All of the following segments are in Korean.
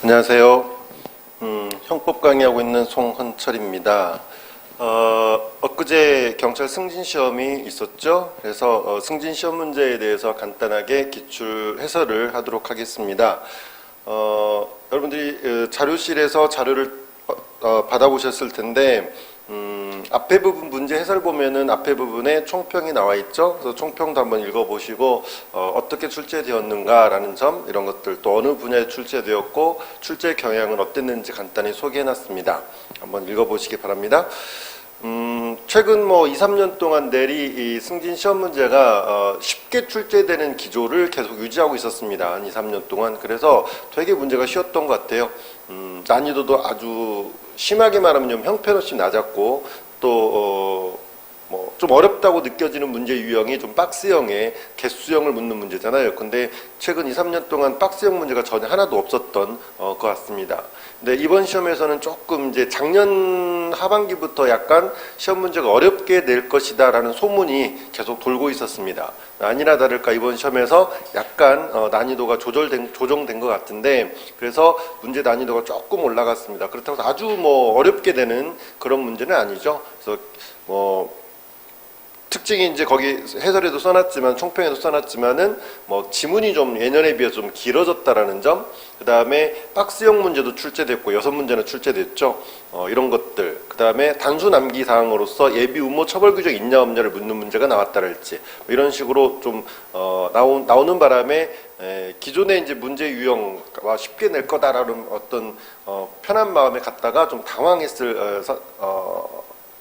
안녕하세요. 형법 강의하고 있는 송헌철입니다. 엊그제 경찰 승진시험이 있었죠. 그래서 승진시험 문제에 대해서 간단하게 기출 해설을 하도록 하겠습니다. 여러분들이 자료실에서 자료를 받아보셨을 텐데 앞에 부분 문제 해설 보면은 앞에 부분에 총평이 나와 있죠. 그래서 총평도 한번 읽어보시고 어떻게 출제되었는가라는 점, 이런 것들, 또 어느 분야에 출제되었고 출제 경향은 어땠는지 간단히 소개해놨습니다. 한번 읽어보시기 바랍니다. 최근 2, 3년 동안 내리 이 승진 시험 문제가 쉽게 출제되는 기조를 계속 유지하고 있었습니다. 한 2, 3년 동안. 그래서 되게 문제가 쉬웠던 것 같아요. 난이도도 아주 심하게 말하면 좀 형편없이 낮았고, 또 좀 어렵다고 느껴지는 문제 유형이 좀 박스형의 개수형을 묻는 문제잖아요. 근데 최근 2, 3년 동안 박스형 문제가 전혀 하나도 없었던 것 같습니다. 근데 이번 시험에서는 조금 이제 작년 하반기부터 약간 시험 문제가 어렵게 낼 것이다 라는 소문이 계속 돌고 있었습니다. 아니나 다를까 이번 시험에서 약간 난이도가 조정된 것 같은데, 그래서 문제 난이도가 조금 올라갔습니다. 그렇다고 해서 아주 어렵게 되는 그런 문제는 아니죠. 그래서 특징이 이제 거기 해설에도 써놨지만, 총평에도 써놨지만은 지문이 좀 예년에 비해서 좀 길어졌다라는 점, 그 다음에 박스형 문제도 출제됐고 6문제는 출제됐죠. 이런 것들, 그 다음에 단수 남기 사항으로서 예비 음모 처벌 규정 있냐 없냐를 묻는 문제가 나왔다랄지, 이런 식으로 좀 나오는 바람에 기존의 이제 문제 유형과 쉽게 낼 거다라는 어떤 편한 마음에 갔다가 좀 당황했을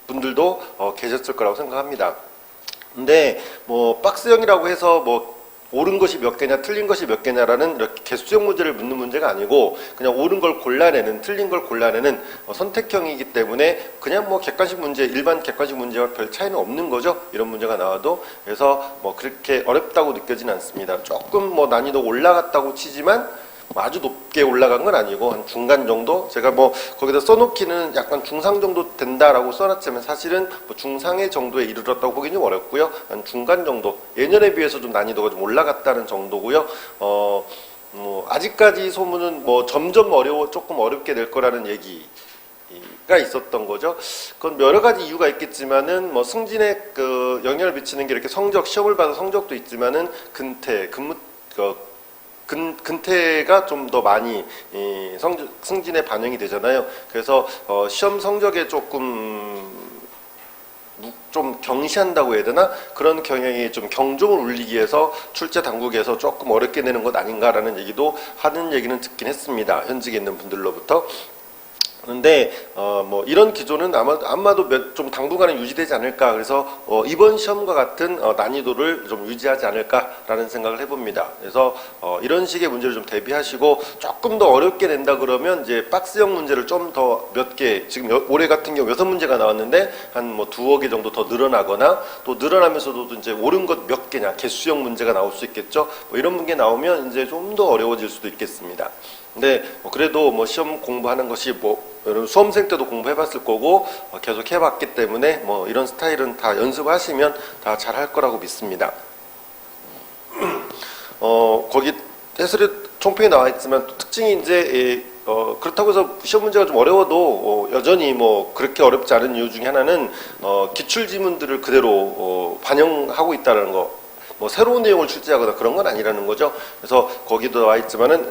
분들도 계셨을 거라고 생각합니다. 근데 박스형이라고 해서 옳은 것이 몇 개냐 틀린 것이 몇 개냐라는 이렇게 개수형 문제를 묻는 문제가 아니고, 그냥 옳은 걸 골라내는, 틀린 걸 골라내는 선택형이기 때문에 그냥 객관식 문제, 일반 객관식 문제와 별 차이는 없는 거죠. 이런 문제가 나와도. 그래서 그렇게 어렵다고 느껴지는 않습니다. 조금 난이도 올라갔다고 치지만 아주 높게 올라간 건 아니고 한 중간 정도. 제가 거기다 써놓기는 약간 중상 정도 된다라고 써놨지만 사실은 중상의 정도에 이르렀다고 보기는 좀 어렵고요. 한 중간 정도, 예년에 비해서 좀 난이도가 좀 올라갔다는 정도고요. 아직까지 소문은 점점 조금 어렵게 될 거라는 얘기가 있었던 거죠. 그건 여러 가지 이유가 있겠지만은 승진에 영향을 미치는 게 이렇게 시험을 봐서 성적도 있지만은 근태가 좀 더 많이 승진에 반영이 되잖아요. 그래서 시험 성적에 좀 경시한다고 해야 되나? 그런 경향이 좀 경종을 울리기 위해서 출제 당국에서 조금 어렵게 내는 것 아닌가라는 얘기도 하는 얘기는 듣긴 했습니다. 현직에 있는 분들로부터. 그런데 이런 기조는 아마도 좀 당분간은 유지되지 않을까. 그래서 이번 시험과 같은 난이도를 좀 유지하지 않을까라는 생각을 해봅니다. 그래서 이런 식의 문제를 좀 대비하시고, 조금 더 어렵게 낸다 그러면 이제 박스형 문제를 좀 더 몇 개, 지금 올해 같은 경우 6문제가 나왔는데 한 두어 개 정도 더 늘어나거나, 또 늘어나면서도 이제 옳은 것 몇 개냐, 개수형 문제가 나올 수 있겠죠. 이런 문제 나오면 이제 좀 더 어려워질 수도 있겠습니다. 근데 그래도 시험 공부하는 것이 여러분 수험생 때도 공부해봤을 거고 계속 해봤기 때문에 이런 스타일은 다 연습하시면 다 잘할 거라고 믿습니다. 거기 해설에 총평에 나와 있지만 또 특징이 이제 그렇다고 해서 시험 문제가 좀 어려워도 여전히 그렇게 어렵지 않은 이유 중에 하나는 기출 지문들을 그대로 반영하고 있다는 거. 새로운 내용을 출제하거나 그런 건 아니라는 거죠. 그래서 거기도 나와 있지만은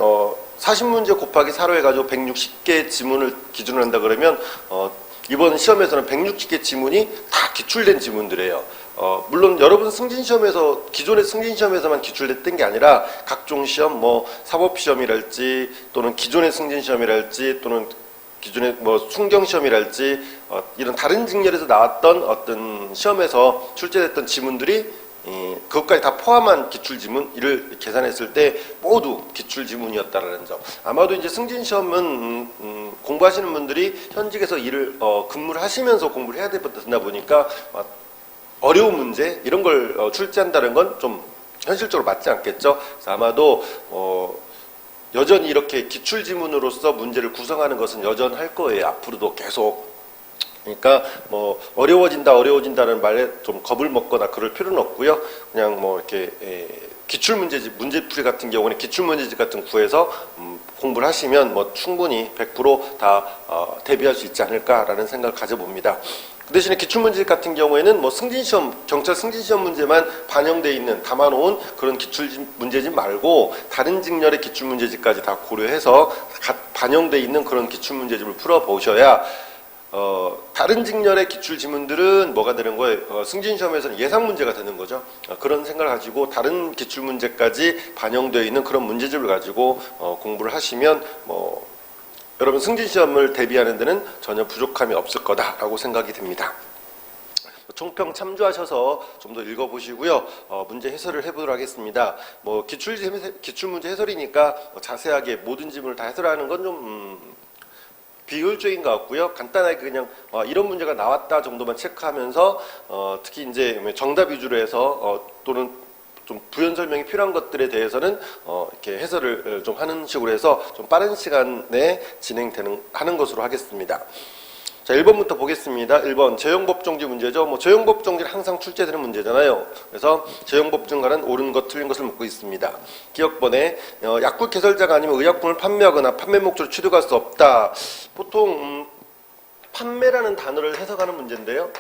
40문제 곱하기 4로 해가지고 160개 지문을 기준으로 한다 그러면 이번 시험에서는 160개 지문이 다 기출된 지문들이에요. 물론 여러분 승진시험에서, 기존의 승진시험에서만 기출됐던 게 아니라 각종 시험, 사법시험이랄지 또는 기존의 승진시험이랄지 또는 기존의 순경시험이랄지 이런 다른 직렬에서 나왔던 어떤 시험에서 출제됐던 지문들이 그것까지 다 포함한 기출지문을 계산했을 때 모두 기출지문이었다라는 점. 아마도 이제 승진시험은 공부하시는 분들이 현직에서 근무를 하시면서 공부를 해야 된다 보니까 어려운 문제 이런 걸 출제한다는 건 좀 현실적으로 맞지 않겠죠. 그래서 아마도 여전히 이렇게 기출지문으로서 문제를 구성하는 것은 여전할 거예요. 앞으로도 계속. 그러니까 뭐 어려워진다는 말에 좀 겁을 먹거나 그럴 필요는 없고요. 그냥 뭐 이렇게 기출문제집, 문제풀이 같은 경우는 기출문제집 같은 구에서 공부를 하시면 뭐 충분히 100%다 대비할 수 있지 않을까라는 생각을 가져봅니다. 그 대신에 기출문제집 같은 경우에는 뭐 승진시험, 경찰 승진시험 문제만 반영되어 있는 담아놓은 그런 기출문제집 말고 다른 직렬의 기출문제집까지 다 고려해서 반영되어 있는 그런 기출문제집을 풀어보셔야 다른 직렬의 기출 지문들은 뭐가 되는 거예요? 승진시험에서는 예상 문제가 되는 거죠. 그런 생각을 가지고 다른 기출 문제까지 반영되어 있는 그런 문제집을 가지고 공부를 하시면 뭐 여러분 승진시험을 대비하는 데는 전혀 부족함이 없을 거다라고 생각이 됩니다. 총평 참조하셔서 좀 더 읽어보시고요. 문제 해설을 해보도록 하겠습니다. 뭐 기출문제 해설이니까 자세하게 모든 지문을 다 해설하는 건 좀 비효율적인 것 같고요. 간단하게 그냥 이런 문제가 나왔다 정도만 체크하면서 특히 이제 정답 위주로 해서 또는 좀 부연 설명이 필요한 것들에 대해서는 이렇게 해설을 좀 하는 식으로 해서 좀 빠른 시간에 하는 것으로 하겠습니다. 자, 1번부터 보겠습니다. 1번 재형법정지 문제죠. 뭐 재형법정지는 항상 출제되는 문제잖아요. 그래서 재형법정 관한 옳은 것 틀린 것을 묻고 있습니다. 기억번에 약국 개설자가 아니면 의약품을 판매하거나 판매 목적으로 취득할 수 없다. 보통 판매라는 단어를 해석하는 문제인데요.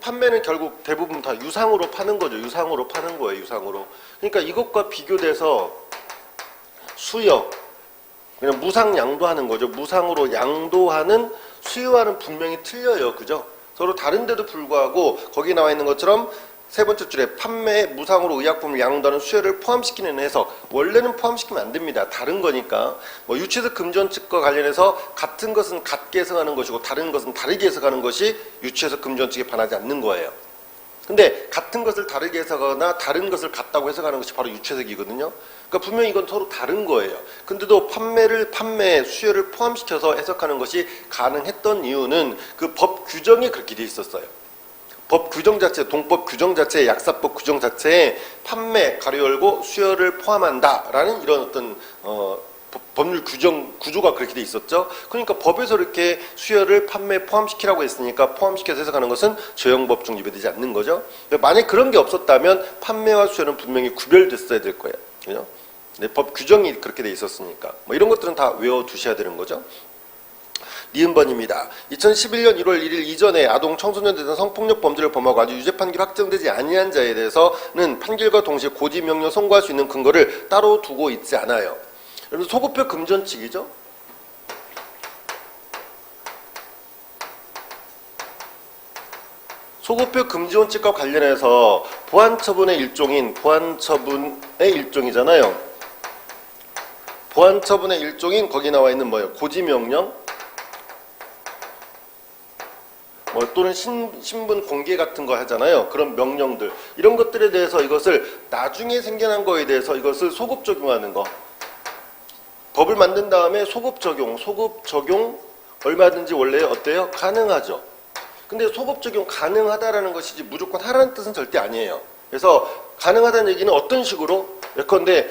판매는 결국 대부분 다 유상으로 파는 거죠. 유상으로 파는 거예요. 유상으로. 그러니까 이것과 비교돼서 수역 그냥 무상 양도하는 거죠. 무상으로 양도하는 수요와는 분명히 틀려요. 그죠? 서로 다른데도 불구하고 거기 나와 있는 것처럼 세 번째 줄에 판매에 무상으로 의약품을 양도하는 수요를 포함시키는 해석. 원래는 포함시키면 안 됩니다. 다른 거니까. 뭐 유치해석 금지원칙과 관련해서 같은 것은 같게 해석하는 것이고 다른 것은 다르게 해석하는 것이 유치해석 금지원칙에 반하지 않는 거예요. 근데 같은 것을 다르게 해석하거나 다른 것을 같다고 해석하는 것이 바로 유치해석이거든요. 그러니까 분명히 이건 서로 다른 거예요. 근데도 판매, 수요를 포함시켜서 해석하는 것이 가능했던 이유는 그 법 규정이 그렇게 돼 있었어요. 법 규정 자체, 동법 규정 자체, 약사법 규정 자체에 판매, 가로 열고 수요를 포함한다라는 이런 어떤 법률 규정 구조가 그렇게 돼 있었죠. 그러니까 법에서 이렇게 수요를 판매에 포함시키라고 했으니까 포함시켜서 해석하는 것은 재형법정 위배되지 않는 거죠. 만약 그런 게 없었다면 판매와 수요는 분명히 구별됐어야 될 거예요. 그죠? 네, 법 규정이 그렇게 돼 있었으니까 뭐 이런 것들은 다 외워두셔야 되는 거죠. 니은번입니다. 2011년 1월 1일 이전에 아동 청소년 대상 성폭력 범죄를 범하고 아주 유죄 판결이 확정되지 아니한 자에 대해서는 판결과 동시에 고지 명령 선고할 수 있는 근거를 따로 두고 있지 않아요. 여러분 소급표 금전칙이죠. 소급표 금지원칙과 관련해서 보안처분의 일종이잖아요. 보안처분의 일종인 거기 나와 있는 뭐예요? 고지명령, 뭐 또는 신분 공개 같은 거 하잖아요. 그런 명령들 이런 것들에 대해서 이것을 나중에 생겨난 거에 대해서 이것을 소급 적용하는 거. 법을 만든 다음에 소급 적용 얼마든지 원래 어때요? 가능하죠. 근데 소급 적용 가능하다라는 것이지 무조건 하라는 뜻은 절대 아니에요. 그래서 가능하다는 얘기는 어떤 식으로? 예컨대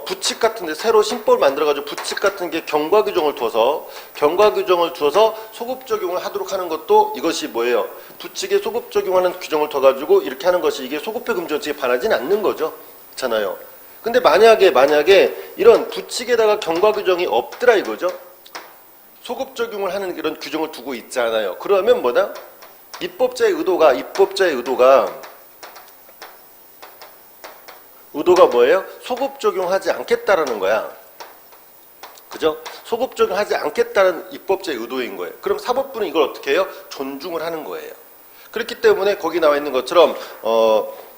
부칙 같은데 새로 신법을 만들어가지고 부칙 같은 게 경과 규정을 두어서 소급 적용을 하도록 하는 것도 이것이 뭐예요? 부칙에 소급 적용하는 규정을 둬가지고 이렇게 하는 것이 이게 소급표 금지원칙에 반하지는 않는 거죠. 그렇잖아요. 근데 만약에 이런 부칙에다가 경과 규정이 없더라 이거죠. 소급 적용을 하는 이런 규정을 두고 있잖아요. 그러면 뭐다? 입법자의 의도가 뭐예요? 소급 적용하지 않겠다라는 거야. 그죠? 소급 적용하지 않겠다는 입법자의 의도인 거예요. 그럼 사법부는 이걸 어떻게 해요? 존중을 하는 거예요. 그렇기 때문에 거기 나와 있는 것처럼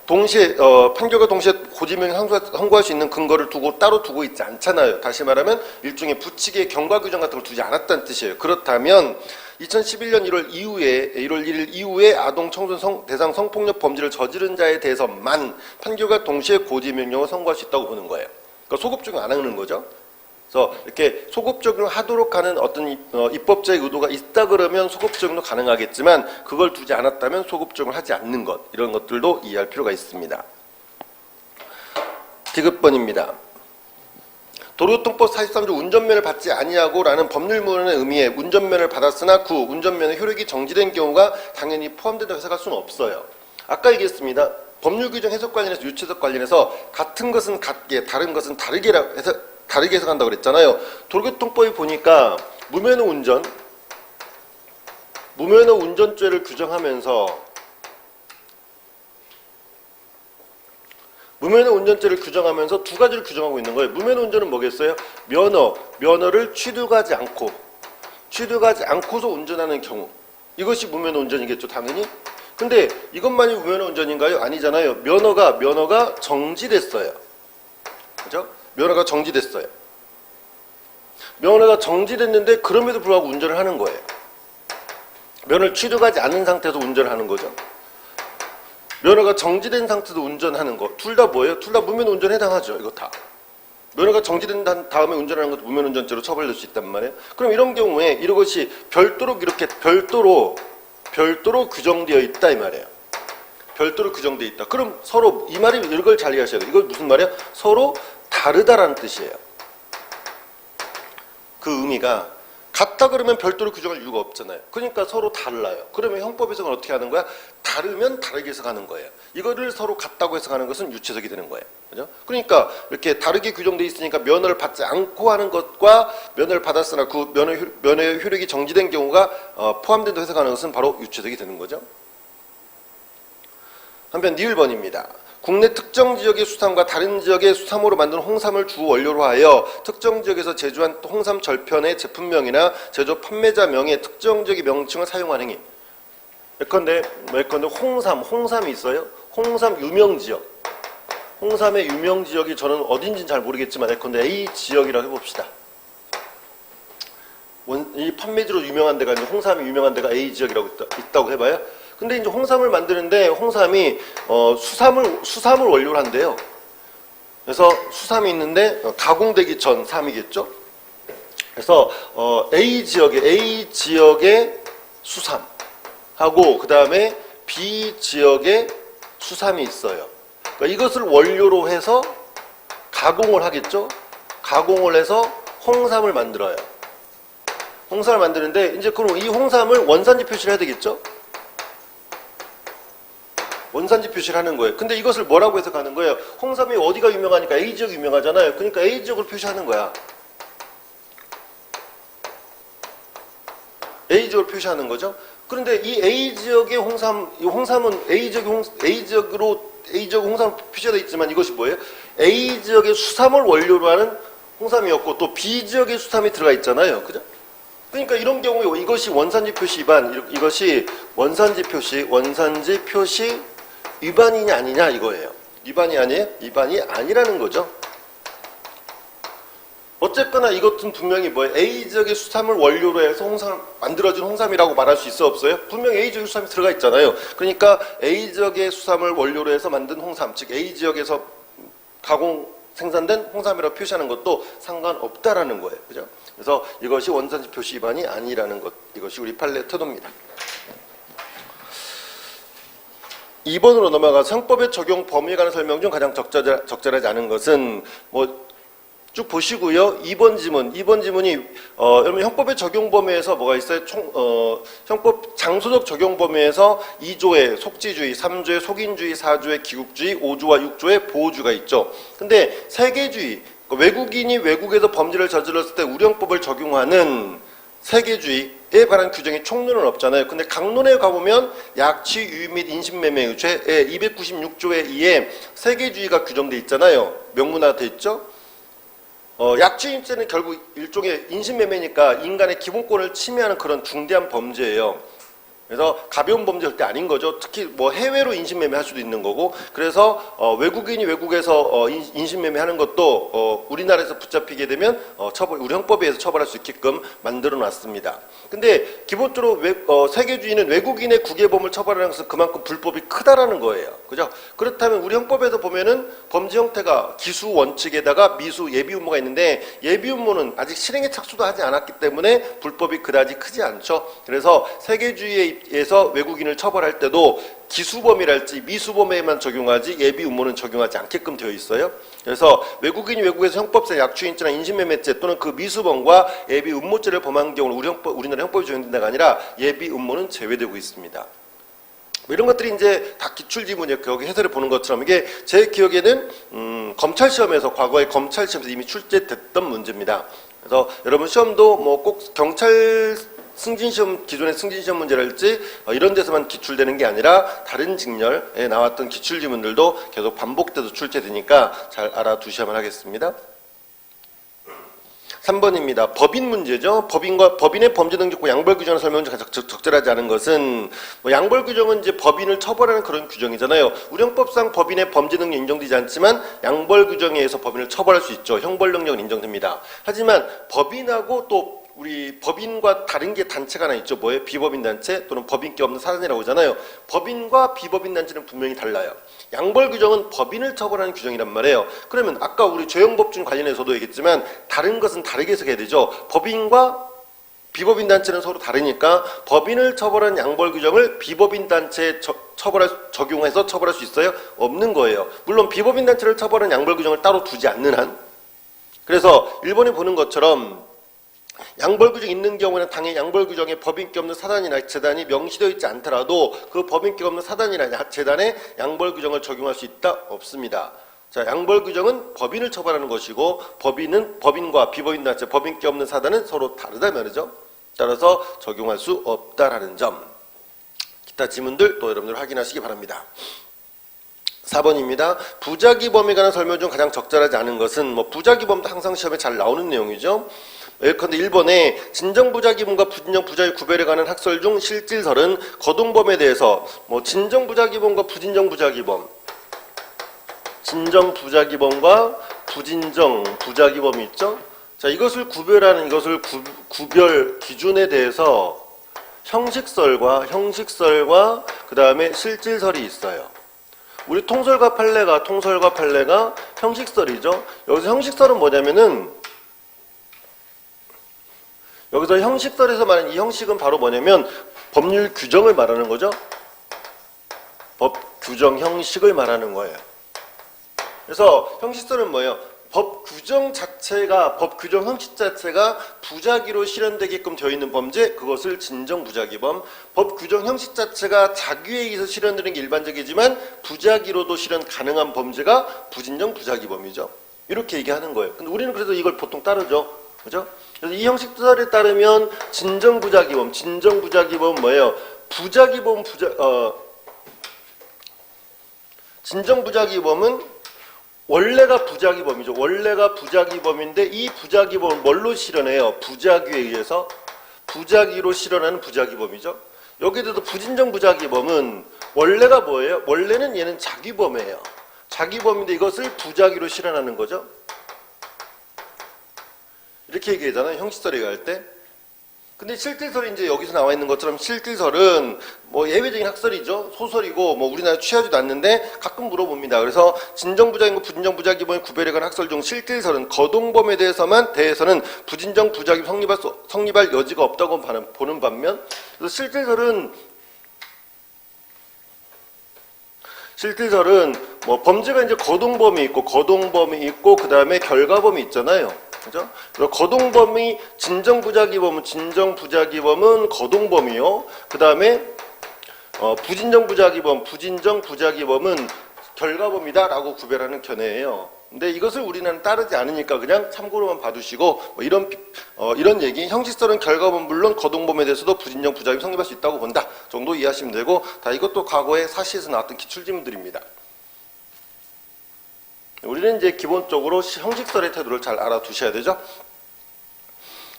동시에 판결과 동시에 고지명령 선고할 수 있는 근거를 따로 두고 있지 않잖아요. 다시 말하면 일종의 부칙의 경과 규정 같은 걸 두지 않았다는 뜻이에요. 그렇다면 2011년 1월 1일 이후에 아동 청소년 대상 성폭력 범죄를 저지른 자에 대해서만 판결과 동시에 고지명령을 선고할 수 있다고 보는 거예요. 그러니까 소급 적용 안 하는 거죠. 그래서 이렇게 소급 적용을 하도록 하는 어떤 입법자의 의도가 있다 그러면 소급 적용도 가능하겠지만 그걸 두지 않았다면 소급 적용을 하지 않는 것 이런 것들도 이해할 필요가 있습니다. 디귿번입니다. 도로교통법 43조 운전면을 받지 아니하고라는 법률문의 의미에 운전면을 받았으나 그 운전면의 효력이 정지된 경우가 당연히 포함된다고 해석할 수는 없어요. 아까 얘기했습니다. 법률 규정 해석 관련해서 유체적 관련해서 같은 것은 같게 다른 것은 다르게 해석한다고 그랬잖아요. 도로교통법이 보니까 무면허 운전죄를 규정하면서 두 가지를 규정하고 있는 거예요. 무면허 운전은 뭐겠어요? 면허를 취득하지 않고서 운전하는 경우. 이것이 무면허 운전이겠죠, 당연히. 근데 이것만이 무면허 운전인가요? 아니잖아요. 면허가 정지됐어요. 그죠? 면허가 정지됐어요. 면허가 정지됐는데 그럼에도 불구하고 운전을 하는 거예요. 면허를 취득하지 않은 상태에서 운전을 하는 거죠. 면허가 정지된 상태에서 운전하는 거. 둘 다 뭐예요? 둘 다 무면허 운전에 해당하죠. 이거 다. 면허가 정지된 다음에 운전하는 것도 무면허 운전죄로 처벌될 수 있단 말이에요. 그럼 이런 경우에 이것이 별도로 규정되어 있다 이 말이에요. 별도로 규정되어 있다. 그럼 서로 이 말이 이걸 잘 이해하셔야 돼요. 이거 무슨 말이에요? 서로 다르다라는 뜻이에요. 그 의미가 같다 그러면 별도로 규정할 이유가 없잖아요. 그러니까 서로 달라요. 그러면 형법 해석은 어떻게 하는 거야? 다르면 다르게 해석하는 거예요. 이거를 서로 같다고 해석하는 것은 유체적이 되는 거예요. 그죠? 그러니까 이렇게 다르게 규정되어 있으니까 면허를 받지 않고 하는 것과 면허를 받았으나 그 면허의 효력이 정지된 경우가 포함된다고 해석하는 것은 바로 유체적이 되는 거죠. 한편 니을번입니다. 국내 특정 지역의 수삼과 다른 지역의 수삼으로 만든 홍삼을 주 원료로 하여 특정 지역에서 제조한 홍삼 절편의 제품명이나 제조 판매자명의 특정 지역의 명칭을 사용하는 행위. 예컨대 홍삼이 있어요. 홍삼 유명 지역. 홍삼의 유명 지역이 저는 어딘지는 잘 모르겠지만 예컨대 A 지역이라고 해봅시다. 이 판매지로 유명한 데가 홍삼이 유명한 데가 A 지역이라고 있다고 해봐요. 근데 이제 홍삼을 만드는데 홍삼이 수삼을 원료로 한대요. 그래서 수삼이 있는데 가공되기 전 삼이겠죠. 그래서 A 지역의 수삼하고 그 다음에 B 지역의 수삼이 있어요. 그러니까 이것을 원료로 해서 가공을 하겠죠. 가공을 해서 홍삼을 만들어요. 홍삼을 만드는데 이제 그럼 이 홍삼을 원산지 표시를 해야 되겠죠. 원산지 표시를 하는 거예요. 근데 이것을 뭐라고 해석하는 거예요? 홍삼이 어디가 유명하니까 A 지역이 유명하잖아요. 그러니까 A 지역을 표시하는 거야. A 지역을 표시하는 거죠. 그런데 이 A 지역의 홍삼은 A 지역 홍삼 표시되어 있지만 이것이 뭐예요? A 지역의 수삼을 원료로 하는 홍삼이었고 또 B 지역의 수삼이 들어가 있잖아요. 그죠? 그러니까 이런 경우에 이것이 원산지 표시 위반, 이것이 원산지 표시 위반이냐 아니냐 이거예요. 위반이 아니에요? 위반이 아니라는 거죠. 어쨌거나 이것은 분명히 뭐예요? A 지역의 수삼을 원료로 해서 만들어진 홍삼이라고 말할 수 있어 없어요? 분명히 A 지역의 수삼이 들어가 있잖아요. 그러니까 A 지역의 수삼을 원료로 해서 만든 홍삼, 즉 A 지역에서 생산된 홍삼이라고 표시하는 것도 상관없다라는 거예요. 그죠? 그래서 이것이 원산지 표시 위반이 아니라는 것, 이것이 우리 판례 태도입니다. 2번으로 넘어가서 형법의 적용 범위에 관한 설명 중 가장 적절하지 않은 것은 쭉 보시고요. 2번 지문이 여러분 형법의 적용 범위에서 뭐가 있어요? 형법 장소적 적용 범위에서 2조의 속지주의, 3조의 속인주의, 4조의 기국주의, 5조와 6조의 보호주의가 있죠. 근데 세계주의, 외국인이 외국에서 범죄를 저질렀을 때 우리 형법을 적용하는 세계주의에 관한 규정이 총론은 없잖아요. 근데 강론에 가보면 약취, 유입 및 인신매매 죄 296조에 의해 세계주의가 규정돼 있잖아요. 명문화돼 있죠. 약취유입죄는 결국 일종의 인신매매니까 인간의 기본권을 침해하는 그런 중대한 범죄예요. 그래서 가벼운 범죄 절대 아닌 거죠. 특히 해외로 인신매매 할 수도 있는 거고. 그래서 외국인이 외국에서 인신매매 하는 것도 우리나라에서 붙잡히게 되면 우리 형법에 의해서 처벌할 수 있게끔 만들어 놨습니다. 근데 기본적으로 세계주의는 외국인의 국외범을 처벌하는 것은 그만큼 불법이 크다라는 거예요. 그죠? 그렇다면 우리 형법에서 보면은 범죄 형태가 기수 원칙에다가 미수 예비 음모가 있는데 예비 음모는 아직 실행에 착수도 하지 않았기 때문에 불법이 그다지 크지 않죠. 그래서 세계주의의 예비에서 외국인을 처벌할 때도 기수범이랄지 미수범에만 적용하지 예비 음모는 적용하지 않게끔 되어 있어요. 그래서 외국인이 외국에서 형법상 약취인죄나 인신매매죄 또는 그 미수범과 예비 음모죄를 범한 경우는 우리나라 형법이 적용된다가 아니라 예비 음모는 제외되고 있습니다. 뭐 이런 것들이 이제 다 기출지문이에요. 여기 해설을 보는 것처럼 이게 제 기억에는 검찰 시험에서 과거에 검찰 시험에서 이미 출제됐던 문제입니다. 그래서 여러분 시험도 뭐 꼭 경찰 승진시험 기존의 승진시험 문제랄지 이런 데서만 기출되는 게 아니라 다른 직렬에 나왔던 기출지문들도 계속 반복돼서 출제되니까 잘 알아두셔야만 하겠습니다. 3번입니다. 법인 문제죠. 법인의 범죄 능력과 양벌 규정을 설명은 적절하지 않은 것은 뭐 양벌 규정은 이제 법인을 처벌하는 그런 규정이잖아요. 우리 형법상 법인의 범죄 능력 인정되지 않지만 양벌 규정에 의해서 법인을 처벌할 수 있죠. 형벌 능력은 인정됩니다. 하지만 법인하고 또 우리 법인과 다른 게 단체가 하나 있죠. 뭐예요? 비법인 단체 또는 법인기 없는 사단이라고 하잖아요. 법인과 비법인 단체는 분명히 달라요. 양벌 규정은 법인을 처벌하는 규정이란 말이에요. 그러면 아까 우리 죄형법중 관련해서도 얘기했지만 다른 것은 다르게 해석해야 되죠. 법인과 비법인 단체는 서로 다르니까 법인을 처벌하는 양벌 규정을 비법인 단체에 적용해서 처벌할 수 있어요? 없는 거예요. 물론 비법인 단체를 처벌하는 양벌 규정을 따로 두지 않는 한. 그래서 일본이 보는 것처럼 양벌 규정이 있는 경우에는 당연히 양벌 규정에 법인기 없는 사단이나 재단이 명시되어 있지 않더라도 그 법인기 없는 사단이나 재단에 양벌 규정을 적용할 수 있다? 없습니다. 자, 양벌 규정은 법인을 처벌하는 것이고 법인은 법인과 비법인 단체, 법인기 없는 사단은 서로 다르다 말이죠. 따라서 적용할 수 없다라는 점. 기타 지문들 또 여러분들 확인하시기 바랍니다. 4번입니다. 부작위 범위에 관한 설명 중 가장 적절하지 않은 것은 뭐 부작위 범도 항상 시험에 잘 나오는 내용이죠. 예컨대 1번에 진정부작위범과 부진정부작위 구별에 관한 학설 중 실질설은 거동범에 대해서 뭐 진정부작위범과 부진정부작위범, 진정부작위범과 부진정부작위범이 있죠. 자, 이것을 구별하는 구별 기준에 대해서 형식설과 그 다음에 실질설이 있어요. 우리 통설과 판례가 형식설이죠. 여기서 형식설은 뭐냐면은 여기서 형식설에서 말하는 이 형식은 바로 뭐냐면 법률 규정을 말하는 거죠. 법 규정 형식을 말하는 거예요. 그래서 형식설은 뭐예요? 법 규정 형식 자체가 부작위로 실현되게끔 되어 있는 범죄, 그것을 진정부작위범. 법 규정 형식 자체가 자규에 의해서 실현되는 게 일반적이지만 부작위로도 실현 가능한 범죄가 부진정부작위범이죠. 이렇게 얘기하는 거예요. 근데 우리는 그래서 이걸 보통 따르죠. 그죠? 그래서 이 형식설에 따르면 진정부작위범은 뭐예요? 진정부작위범은 원래가 부작위범이죠. 원래가 부작위범인데 이 부작위범을 뭘로 실현해요? 부작위에 의해서 부작위로 실현하는 부작위범이죠. 여기에 대해서 부진정부작위범은 원래가 뭐예요? 원래는 얘는 자기범이에요. 자기범인데 이것을 부작위로 실현하는 거죠. 이렇게 얘기하잖아요. 형식설 얘기할 때. 근데 실질설이 이제 여기서 나와 있는 것처럼 실질설은 뭐 예외적인 학설이죠. 소설이고 뭐 우리나라 취하지도 않는데 가끔 물어봅니다. 그래서 진정부작위과 부진정부작위범의 구별에 관한 학설 중 실질설은 거동범에 대해서는 부진정부작위 성립할 여지가 없다고 보는 반면, 그래서 실질설은 뭐 범죄가 이제 거동범이 있고 그 다음에 결과범이 있잖아요. 그죠? 거동범이 진정부작위범은 거동범이요. 그 다음에 부진정부작위범은 결과범이다라고 구별하는 견해예요. 근데 이것을 우리는 따르지 않으니까 그냥 참고로만 봐두시고 뭐 이런 얘기, 형식설은 결과범 물론 거동범에 대해서도 부진정부작위 성립할 수 있다고 본다 정도 이해하시면 되고, 다 이것도 과거에 사시에서 나왔던 기출지문들입니다. 우리는 이제 기본적으로 형식설의 태도를 잘 알아두셔야 되죠.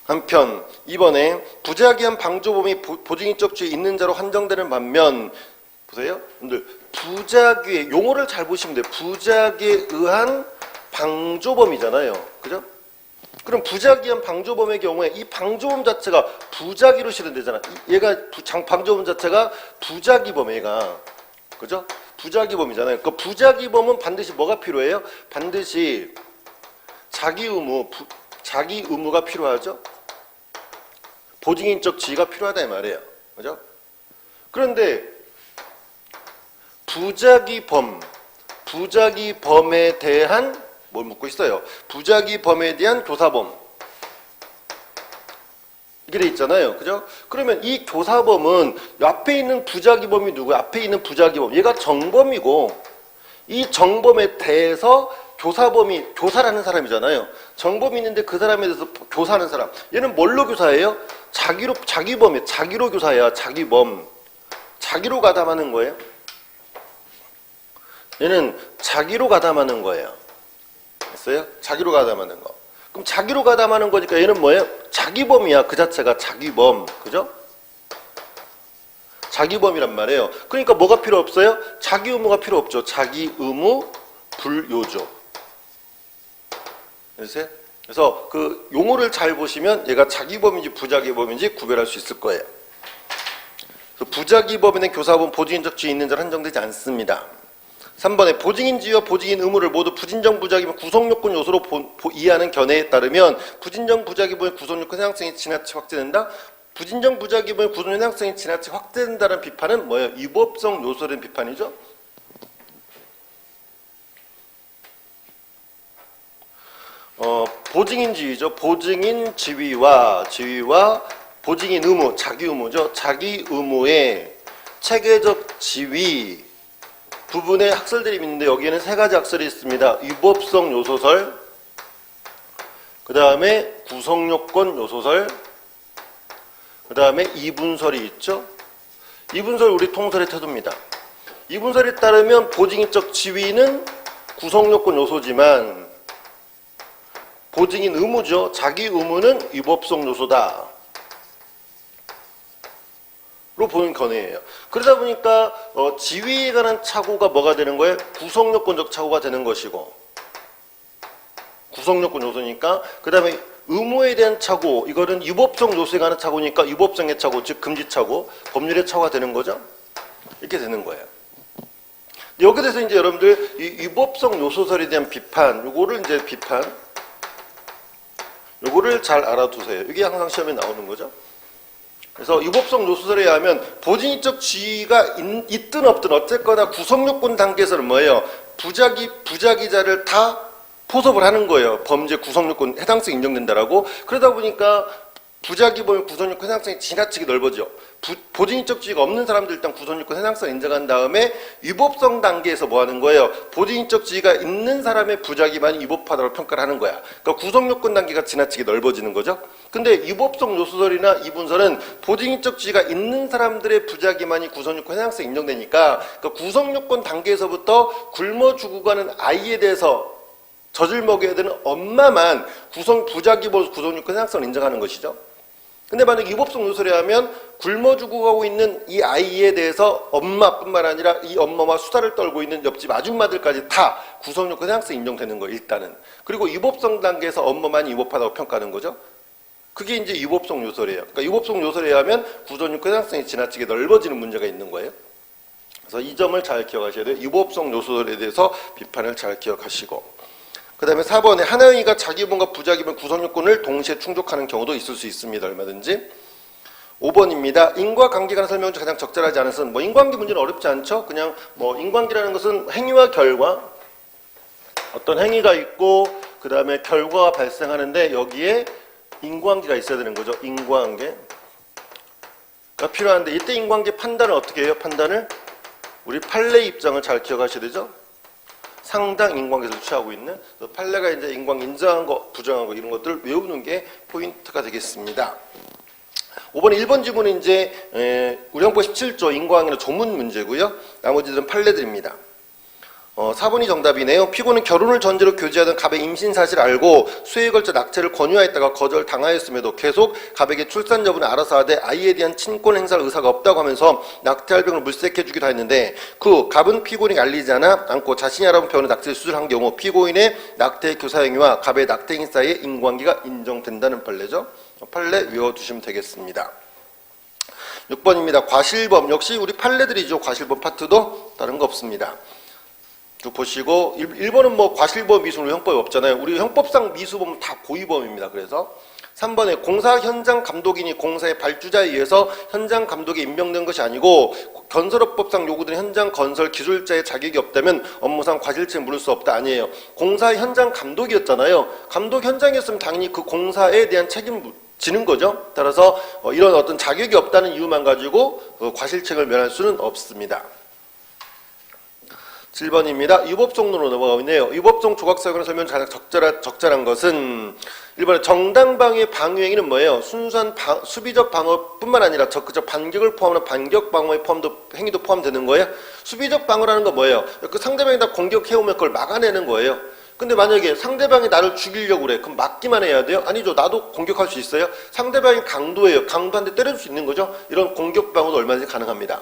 한편 이번에 부작위한 방조범이 보증인적 죄에 있는 자로 한정되는 반면, 보세요. 여러분들 부작위 용어를 잘 보시면 돼요. 부작위에 의한 방조범이잖아요. 그죠? 그럼 부작위한 방조범의 경우에 이 방조범 자체가 부작위로 실현되잖아. 방조범 자체가 부작위범, 얘가. 그죠? 부작위범이잖아요. 그 부작위범은 반드시 뭐가 필요해요? 반드시 자기 의무가 필요하죠. 보증인적 지위가 필요하다 이 말이에요. 그죠? 그런데 부작위범에 대한 뭘 묻고 있어요? 부작위범에 대한 교사범. 이게 돼 있잖아요. 그죠? 그러면 이 교사범은 앞에 있는 부작위범이 누구야? 앞에 있는 부작위범. 얘가 정범이고 이 정범에 대해서 교사라는 사람이잖아요. 정범이 있는데 그 사람에 대해서 교사하는 사람. 얘는 뭘로 교사해요? 자기범이에요. 자기로 교사해요. 자기범. 자기로 가담하는 거예요. 얘는 자기로 가담하는 거예요. 됐어요? 자기로 가담하는 거. 그럼 자기로 가담하는 거니까 얘는 뭐예요? 자기범이야. 그 자체가 자기범. 그죠? 자기범이란 말이에요. 그러니까 뭐가 필요 없어요? 자기 의무가 필요 없죠. 자기 의무 불요조. 됐어요? 그래서 그 용어를 잘 보시면 얘가 자기범인지 부작위범인지 구별할 수 있을 거예요. 부작위범에는 교사범 보증인적 지위 있는 자는 한정되지 않습니다. 3번에 보증인 지위와 보증인 의무를 모두 부진정 부작위범 구성요건 요소로 이해하는 견해에 따르면 부진정 부작위범의 구성요건 해당성이 지나치게 확대된다. 부진정 부작위범의 구성 해당성이 지나치게 확대된다는 비판은 뭐예요? 위법성 요소라는 비판이죠. 보증인 지위죠. 보증인 지위와 보증인 의무, 자기 의무죠. 자기 의무의 체계적 지위 부분에 학설들이 있는데 여기에는 세 가지 학설이 있습니다. 위법성 요소설, 그 다음에 구성요건 요소설, 그 다음에 이분설이 있죠. 이분설 우리 통설의 태도입니다. 이분설에 따르면 보증인적 지위는 구성요건 요소지만 보증인 의무죠. 자기 의무는 위법성 요소다. 로 보는 견해예요. 그러다 보니까 지위에 관한 착오가 뭐가 되는 거예요? 구성요건적 착오가 되는 것이고 구성요건 요소니까 그 다음에 의무에 대한 착오 이거는 위법성 요소에 관한 착오니까 위법성의 착오 즉 금지 착오 법률의 착오가 되는 거죠. 이렇게 되는 거예요. 여기에 대해서 이제 여러분들 이 위법성 요소설에 대한 비판 요거를 잘 알아두세요. 이게 항상 시험에 나오는 거죠. 그래서 위법성 요소설에 의하면 보증인적 지위가 있든 없든 어쨌거나 구성요건 단계에서는 뭐예요? 부작위자를 다 포섭을 하는 거예요. 범죄 구성요건 해당성이 인정된다라고. 그러다 보니까 부작위범의 구성요건 해당성이 지나치게 넓어져. 보증인적 지위가 없는 사람들 일단 구성요건 해당성 인정한 다음에 위법성 단계에서 뭐 하는 거예요? 보증인적 지위가 있는 사람의 부작위만이 위법하다고 평가를 하는 거야. 그러니까 구성요건 단계가 지나치게 넓어지는 거죠. 근데 위법성 요소설이나 이분설은 보증인적 지위가 있는 사람들의 부작위만이 구성요건 해당성 인정되니까 그러니까 구성요건 단계에서부터 굶어 죽고 가는 아이에 대해서 젖을 먹여야 되는 엄마만 부작위범 구성요건 해당성을 인정하는 것이죠. 근데 만약 위법성 요소를 하면 굶어 죽어가고 있는 이 아이에 대해서 엄마뿐만 아니라 이 엄마와 수다를 떨고 있는 옆집 아줌마들까지 다 구성요건 해당성 인정되는 거예요. 일단은. 그리고 위법성 단계에서 엄마만이 위법하다고 평가하는 거죠. 그게 이제 위법성 요소래요. 그러니까 위법성 요소에 의하면 구성요건 해당성이 지나치게 넓어지는 문제가 있는 거예요. 그래서 이 점을 잘 기억하셔야 돼요. 위법성 요소에 대해서 비판을 잘 기억하시고. 그 다음에 4번에 하나영이가 자기범과 부작위범 구성요건을 동시에 충족하는 경우도 있을 수 있습니다. 얼마든지. 5번입니다. 인과관계가 설명 중 가장 적절하지 않은 것은 인과관계 문제는 어렵지 않죠. 그냥 인과관계라는 것은 행위와 결과 어떤 행위가 있고 그 다음에 결과가 발생하는데 여기에 인과관계가 있어야 되는 거죠. 인과관계가 필요한데 이때 인과관계 판단을 어떻게 해요? 판단을 우리 판례 입장을 잘 기억하셔야 되죠. 상당 인과관계를 취하고 있는 판례가 이제 인과관계 인정한 거, 부정한 거 이런 것들을 외우는 게 포인트가 되겠습니다. 5번 1번 지문은 이제 우리 형법 17조 인과관계는 조문 문제고요. 나머지들은 판례들입니다. 4번이 정답이네요. 피고는 결혼을 전제로 교제하던 갑의 임신 사실을 알고 수혜에 걸쳐 낙태를 권유하였다가 거절당하였음에도 계속 갑에게 출산 여부는 알아서 하되 아이에 대한 친권 행사할 의사가 없다고 하면서 낙태할 병을 물색해주기도 했는데 그 후 갑은 피고인에게 알리지 않고 자신이 알아본 병원에 낙태 수술한 경우 피고인의 낙태 교사 행위와 갑의 낙태 행위 사이에 인과관계가 인정된다는 판례죠. 판례 외워두시면 되겠습니다. 6번입니다. 과실범 역시 우리 판례들이죠. 과실범 파트도 다른 거 없습니다. 쭉 보시고 1번은 과실범 미수는 형법이 없잖아요. 우리 형법상 미수범은 다 고의범입니다. 그래서 3번에 공사 현장 감독인이 공사의 발주자에 의해서 현장 감독에 임명된 것이 아니고 건설업법상 요구되는 현장 건설 기술자의 자격이 없다면 업무상 과실치에 물을 수 없다. 아니에요. 공사 현장 감독이었잖아요. 감독 현장이었으면 당연히 그 공사에 대한 책임을 지는 거죠. 따라서 이런 어떤 자격이 없다는 이유만 가지고 과실책을 면할 수는 없습니다. 7번입니다. 유법성론으로 넘어가고 있네요. 유법성 조각사에 관한 설명 적절한 것은 1번에 정당방위의 방위행위는 뭐예요? 순수한 수비적 방어뿐만 아니라 적극적 반격을 포함하는 반격 방어의 행위도 포함되는 거예요. 수비적 방어라는 건 뭐예요? 그 상대방이 다 공격해오면 그걸 막아내는 거예요. 근데 만약에 상대방이 나를 죽이려고 그래. 그럼 막기만 해야 돼요? 아니죠. 나도 공격할 수 있어요. 상대방이 강도예요. 강도한테 때려줄 수 있는 거죠. 이런 공격 방어도 얼마든지 가능합니다.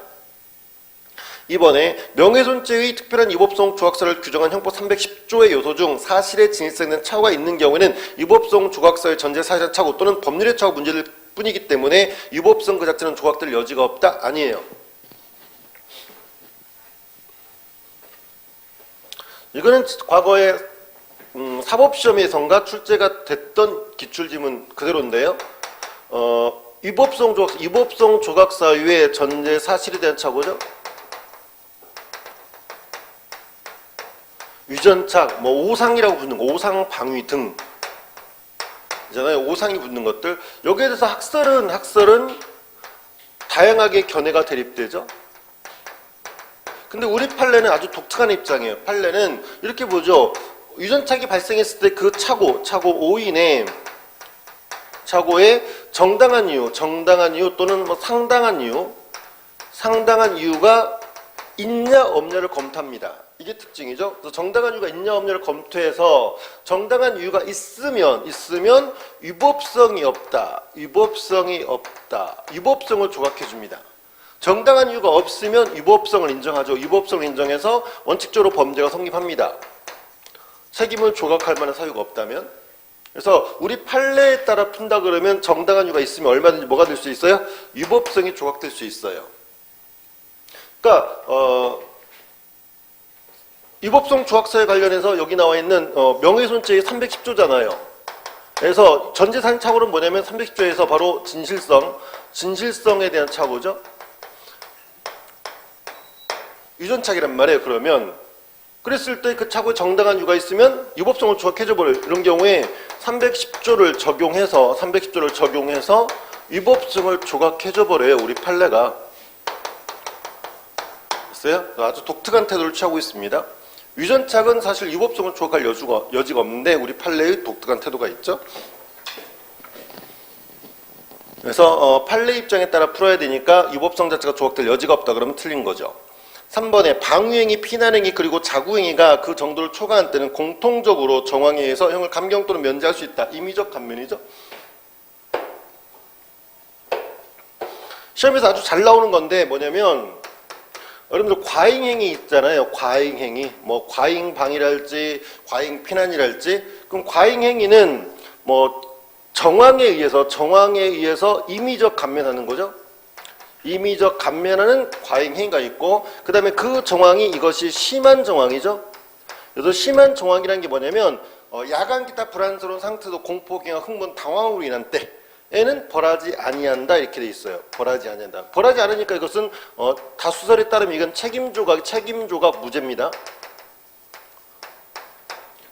2번에 명예훼손죄의 특별한 유법성 조각사를 규정한 형법 310조의 요소 중 사실에 진실성된 착오가 있는 경우에는 유법성 조각사의 전제 사실의 착오 또는 법률의 착오 문제일 뿐이기 때문에 유법성 그 자체는 조각될 여지가 없다? 아니에요. 이거는 과거에 사법시험에선가 출제가 됐던 기출지문 그대로인데요. 유법성 조각사유의 전제 사실에 대한 착오죠. 유전착, 오상이라고 붙는 거, 오상 방위 등 있잖아요. 오상이 붙는 것들. 여기에 대해서 학설은 다양하게 견해가 대립되죠. 근데 우리 판례는 아주 독특한 입장이에요. 판례는 이렇게 보죠. 유전착이 발생했을 때 그 착오 오인의 착오에 정당한 이유 또는 상당한 이유가 있냐 없냐를 검토합니다. 이게 특징이죠. 그래서 정당한 이유가 있냐 없냐를 검토해서 정당한 이유가 있으면 유법성이 없다. 유법성을 조각해 줍니다. 정당한 이유가 없으면 유법성을 인정하죠. 유법성을 인정해서 원칙적으로 범죄가 성립합니다. 책임을 조각할 만한 사유가 없다면. 그래서 우리 판례에 따라 푼다 그러면 정당한 이유가 있으면 얼마든지 뭐가 될 수 있어요? 유법성이 조각될 수 있어요. 그러니까 유법성 조각사에 관련해서 여기 나와 있는 명예훼손죄의 310조잖아요. 그래서 전제사실 착오는 뭐냐면 310조에서 바로 진실성에 대한 착오죠. 유전착이란 말이에요. 그러면 그랬을 때 그 착오에 정당한 이유가 있으면 유법성을 조각해줘버려요. 이런 경우에 310조를 적용해서 유법성을 조각해줘버려요. 우리 판례가. 됐어요? 아주 독특한 태도를 취하고 있습니다. 유전착은 사실 유법성을 조각할 여지가 없는데 우리 판례의 독특한 태도가 있죠. 그래서 판례 입장에 따라 풀어야 되니까 유법성 자체가 조각될 여지가 없다 그러면 틀린 거죠. 3번에 방위행위, 피난행위 그리고 자구행위가 그 정도를 초과한 때는 공통적으로 정황에 의해서 형을 감경 또는 면제할 수 있다. 임의적 감면이죠. 시험에서 아주 잘 나오는 건데 뭐냐면 여러분들 과잉행위 있잖아요. 과잉행위. 과잉방위랄지 과잉피난이랄지. 그럼 과잉행위는 정황에 의해서 임의적 감면하는 거죠. 임의적 감면하는 과잉행위가 있고 그 다음에 그 정황이 이것이 심한 정황이죠. 그래서 심한 정황이라는 게 뭐냐면 야간 기타 불안스러운 상태도 공포, 경화, 흥분, 당황으로 인한 때에는 벌하지 아니한다 이렇게 돼 있어요. 벌하지 아니한다. 벌하지 않으니까 이것은 다수설에 따르면 이건 책임조각 무죄입니다.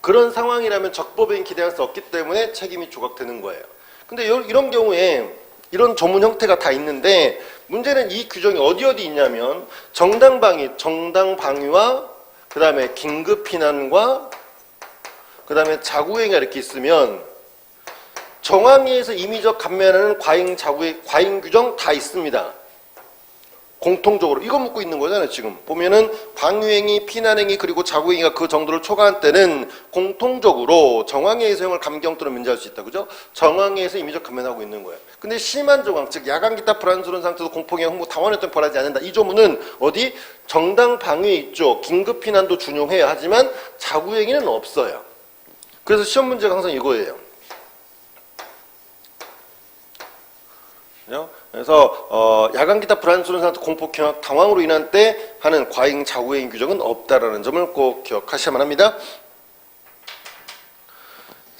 그런 상황이라면 적법인 기대할 수 없기 때문에 책임이 조각되는 거예요. 근데 이런 경우에 이런 조문 형태가 다 있는데 문제는 이 규정이 어디 있냐면 정당방위와 그 다음에 긴급피난과 그 다음에 자구행위가 이렇게 있으면 정황에 의해서 임의적 감면하는 과잉 규정 다 있습니다. 공통적으로 이거 묻고 있는 거잖아요. 지금 보면은 방위행위, 피난행위 그리고 자구행위가 그 정도를 초과한 때는 공통적으로 정황에 의해서 형을 감경 또는 면제할 수 있다. 그죠? 정황에 의해서 임의적 감면하고 있는 거예요. 근데 심한 정황, 즉 야간 기타 불안스러운 상태도 공포경화, 흥분, 당황했던 벌하지 않는다. 이 조문은 어디 정당 방위에 있죠. 긴급 피난도 준용해야 하지만 자구행위는 없어요. 그래서 시험 문제가 항상 이거예요. 그래서 야간 기타 불안스러운 상태, 공포, 경악, 당황으로 인한 때 하는 과잉, 자구행위 규정은 없다라는 점을 꼭 기억하셔야만 합니다.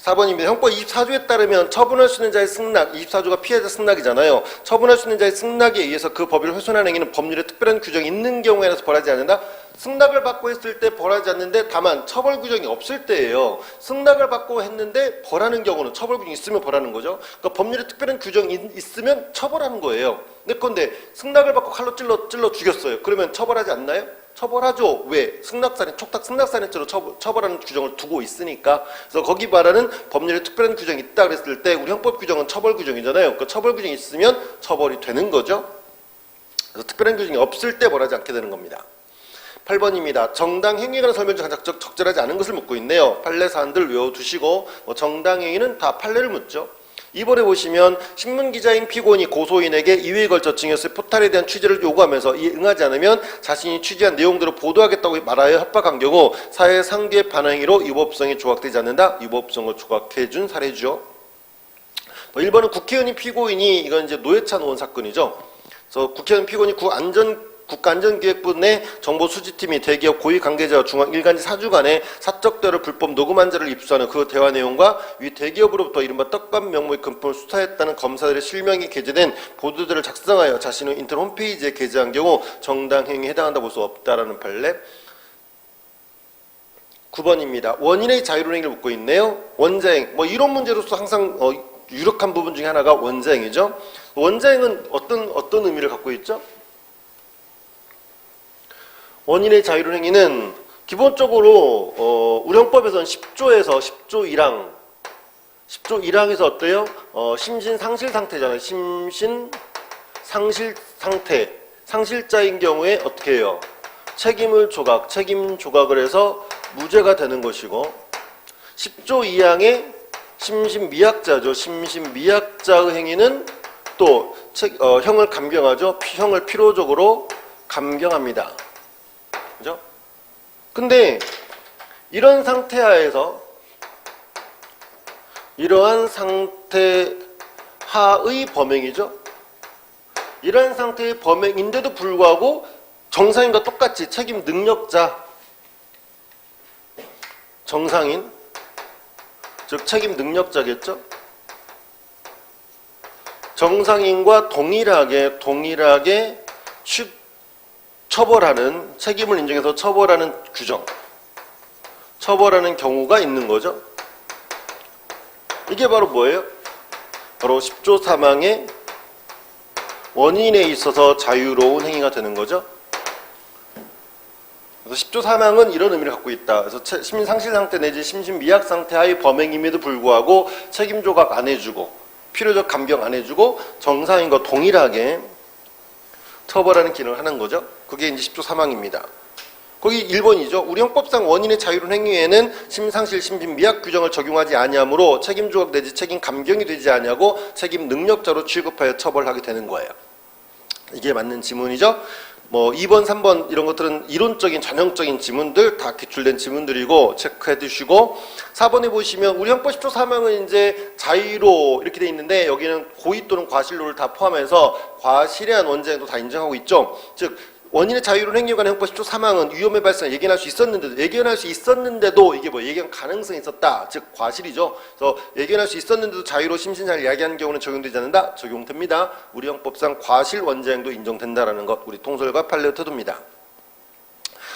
4번입니다. 형법 24조에 따르면 처분할 수 있는 자의 승낙, 24조가 피해자 승낙이잖아요. 처분할 수 있는 자의 승낙에 의해서 그 법의를 훼손하는 행위는 법률에 특별한 규정이 있는 경우에 한해서 벌하지 않는다. 승낙을 받고 했을 때 벌하지 않는데 다만 처벌 규정이 없을 때예요. 승낙을 받고 했는데 벌하는 경우는 처벌 규정이 있으면 벌하는 거죠. 그러니까 법률에 특별한 규정이 있으면 처벌하는 거예요. 근데 승낙을 받고 칼로 찔러 죽였어요. 그러면 처벌하지 않나요? 처벌하죠. 왜? 승낙살인, 촉탁 승낙살인죄로 처벌하는 규정을 두고 있으니까. 그래서 거기 말하는 법률에 특별한 규정이 있다 그랬을 때 우리 형법 규정은 처벌 규정이잖아요. 그러니까 처벌 규정이 있으면 처벌이 되는 거죠. 그래서 특별한 규정이 없을 때 벌하지 않게 되는 겁니다. 8번입니다. 정당 행위에 관한 설명 중 적절하지 않은 것을 묻고 있네요. 판례 사안들 외워두시고 정당 행위는 다 판례를 묻죠. 2번에 보시면 신문기자인 피고인이 고소인에게 2회에 걸쳐 증여세 포탈에 대한 취재를 요구하면서 이에 응하지 않으면 자신이 취재한 내용대로 보도하겠다고 말하여 협박한 경우 사회 상대의 반항으로 유법성이 조각되지 않는다. 유법성을 조각해준 사례죠. 1번은 국회의원이 피고인이 이건 이제 노회찬 의원 사건이죠. 그래서 국회의원 피고인이 국가안전기획부 내 정보수집팀이 대기업 고위 관계자와 중앙 일간지 사주 간에 사적 대화를 불법 녹음한 자를 입수하는 그 대화 내용과 위 대기업으로부터 이른바 떡밥 명목의 금품을 수사했다는 검사들의 실명이 게재된 보도들을 작성하여 자신의 인터넷 홈페이지에 게재한 경우 정당 행위에 해당한다 볼 수 없다라는 판례. 9번입니다. 원인의 자유로행위를 묻고 있네요. 원자행. 이런 문제로서 항상 유력한 부분 중에 하나가 원자행이죠. 원자행은 어떤 의미를 갖고 있죠? 원인의 자유로행위는 기본적으로 우리 형법에서는 10조에서 10조 1항에서 어때요? 심신상실 상태잖아요. 심신상실 상태. 상실자인 경우에 어떻게 해요? 책임 조각을 해서 무죄가 되는 것이고 10조 2항의 심신미약자죠. 심신미약자의 행위는 또 형을 감경하죠. 형을 필요적으로 감경합니다. 그죠? 근데 이런 상태 하에서 이러한 상태 하의 범행이죠. 이러한 상태의 범행인데도 불구하고 정상인과 똑같이 책임 능력자 정상인 즉 책임 능력자겠죠. 정상인과 동일하게 처벌하는 책임을 인정해서 처벌하는 규정, 처벌하는 경우가 있는 거죠. 이게 바로 뭐예요? 바로 10조 3항의 원인에 있어서 자유로운 행위가 되는 거죠. 그래서 10조 3항은 이런 의미를 갖고 있다. 그래서 심신상실 상태 내지 심신미약 상태의 범행임에도 불구하고 책임 조각 안 해주고 필요적 감경 안 해주고 정상인과 동일하게 처벌하는 기능을 하는 거죠. 그게 이제 10조 3항입니다. 거기 1번이죠. 우리 형법상 원인의 자유로운 행위에는 심상실, 심신미약 규정을 적용하지 아니하므로 책임 조각 내지 책임 감경이 되지 아니하고 책임 능력자로 취급하여 처벌하게 되는 거예요. 이게 맞는 지문이죠. 2번, 3번 이런 것들은 이론적인 전형적인 지문들 다 기출된 지문들이고 체크해 두시고 4번에 보시면 우리 형법 10조 3항은 이제 자의로 이렇게 돼 있는데 여기는 고의 또는 과실로를 다 포함해서 과실에 한원 자행도 다 인정하고 있죠. 즉 원인의 자유로운 행위에 관한 형법 10조 3항은 위험의 발생을 예견할 수 있었는데도 이게 예견 가능성이 있었다. 즉 과실이죠. 그래서 예견할 수 있었는데도 자유로 심신상을 야기하는 경우는 적용되지 않는다. 적용됩니다. 우리 형법상 과실 원자행도 인정된다라는 것 우리 통설과 판례로 태도입니다.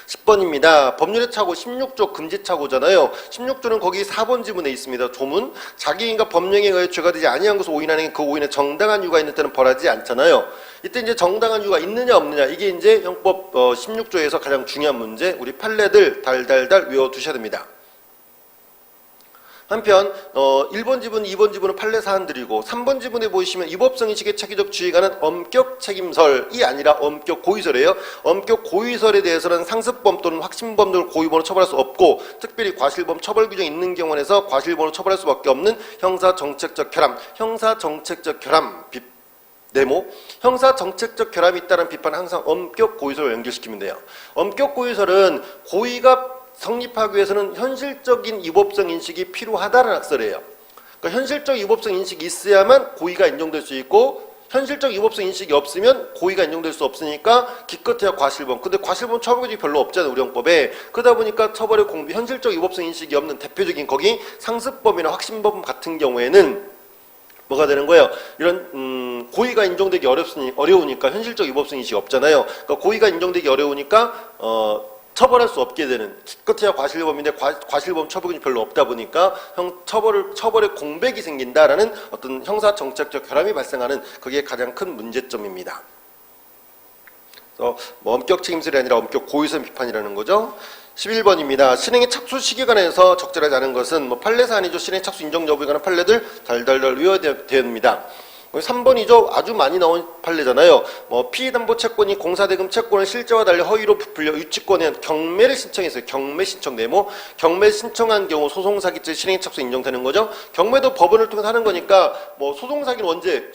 10번입니다. 법률의 착오 16조 금지착오잖아요. 16조는 거기 4번 지문에 있습니다. 조문. 자기인과 법령에 의해 죄가 되지 아니한 것을 오인하는 그 오인에 정당한 이유가 있는 때는 벌하지 않잖아요. 이때 이제 정당한 이유가 있느냐 없느냐 이게 이제 형법 16조에서 가장 중요한 문제. 우리 판례들 달달달 외워두셔야 됩니다. 한편 1번 지분, 2번 지분은 판례 사안들이고 3번 지분에 보시면 위법성 인식의 체계적 주의에 관한 엄격 책임설이 아니라 엄격 고의설이에요. 엄격 고의설에 대해서는 상습범 또는 확신범 등을 고의범으로 처벌할 수 없고 특별히 과실범 처벌 규정이 있는 경우에서 과실범으로 처벌할 수밖에 없는 형사정책적 결함, 형사정책적 결함 네모, 형사정책적 결함이 있다는 비판 항상 엄격 고의설을 연결시키면 돼요. 엄격 고의설은 고의가 성립하기 위해서는 현실적인 위법성 인식이 필요하다는 학설이에요. 그러니까 현실적 위법성 인식이 있어야만 고의가 인정될 수 있고 현실적 위법성 인식이 없으면 고의가 인정될 수 없으니까 기껏해야 과실범. 근데 과실범 처벌이 별로 없잖아요, 우리 형법에. 그러다 보니까 처벌의 공비, 현실적 위법성 인식이 없는 대표적인 거기 상습범이나 확신범 같은 경우에는 뭐가 되는 거예요? 이런 고의가 인정되기 어려우니까 현실적 위법성 인식이 없잖아요. 그러니까 고의가 인정되기 어려우니까 처벌할 수 없게 되는, 기껏해야 과실범인데 과실범 처벌이 별로 없다 보니까 처벌의 공백이 생긴다라는 어떤 형사 정책적 결함이 발생하는, 그게 가장 큰 문제점입니다. 뭐 엄격 책임설이 아니라 엄격 고의성 비판이라는 거죠. 11번입니다. 실행의 착수 시기에 관해서 적절하지 않은 것은 뭐 판례 사안이죠. 실행 착수 인정 여부에 관한 판례들 달달달 외워됩니다. 3번이죠. 아주 많이 나온 판례잖아요. 뭐 피해담보 채권이 공사대금 채권을 실제와 달리 허위로 부풀려 유치권에 의한 경매를 신청했어요. 경매 신청 네모. 경매 신청한 경우 소송사기죄 실행 착수 인정되는 거죠. 경매도 법원을 통해서 하는 거니까 뭐 소송사기는 언제?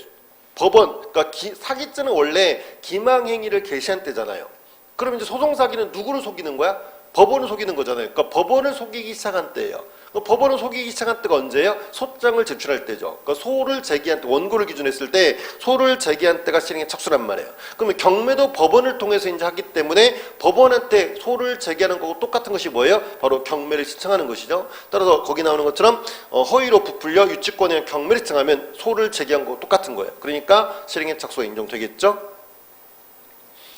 법원, 그러니까 사기죄는 원래 기망행위를 개시한 때잖아요. 그럼 이제 소송사기는 누구를 속이는 거야? 법원을 속이는 거잖아요. 그러니까 법원을 속이기 시작한 때예요. 법원을 속이기 시작한 때가 언제예요? 소장을 제출할 때죠. 그러니까 소를 제기한 때, 원고를 기준으로 했을 때 소를 제기한 때가 실행의 착수란 말이에요. 그러면 경매도 법원을 통해서 이제 하기 때문에 법원한테 소를 제기하는 거고 똑같은 것이 뭐예요? 바로 경매를 신청하는 것이죠. 따라서 거기 나오는 것처럼 허위로 부풀려 유치권에 경매를 신청하면 소를 제기한 거고 똑같은 거예요. 그러니까 실행의 착수가 인정되겠죠.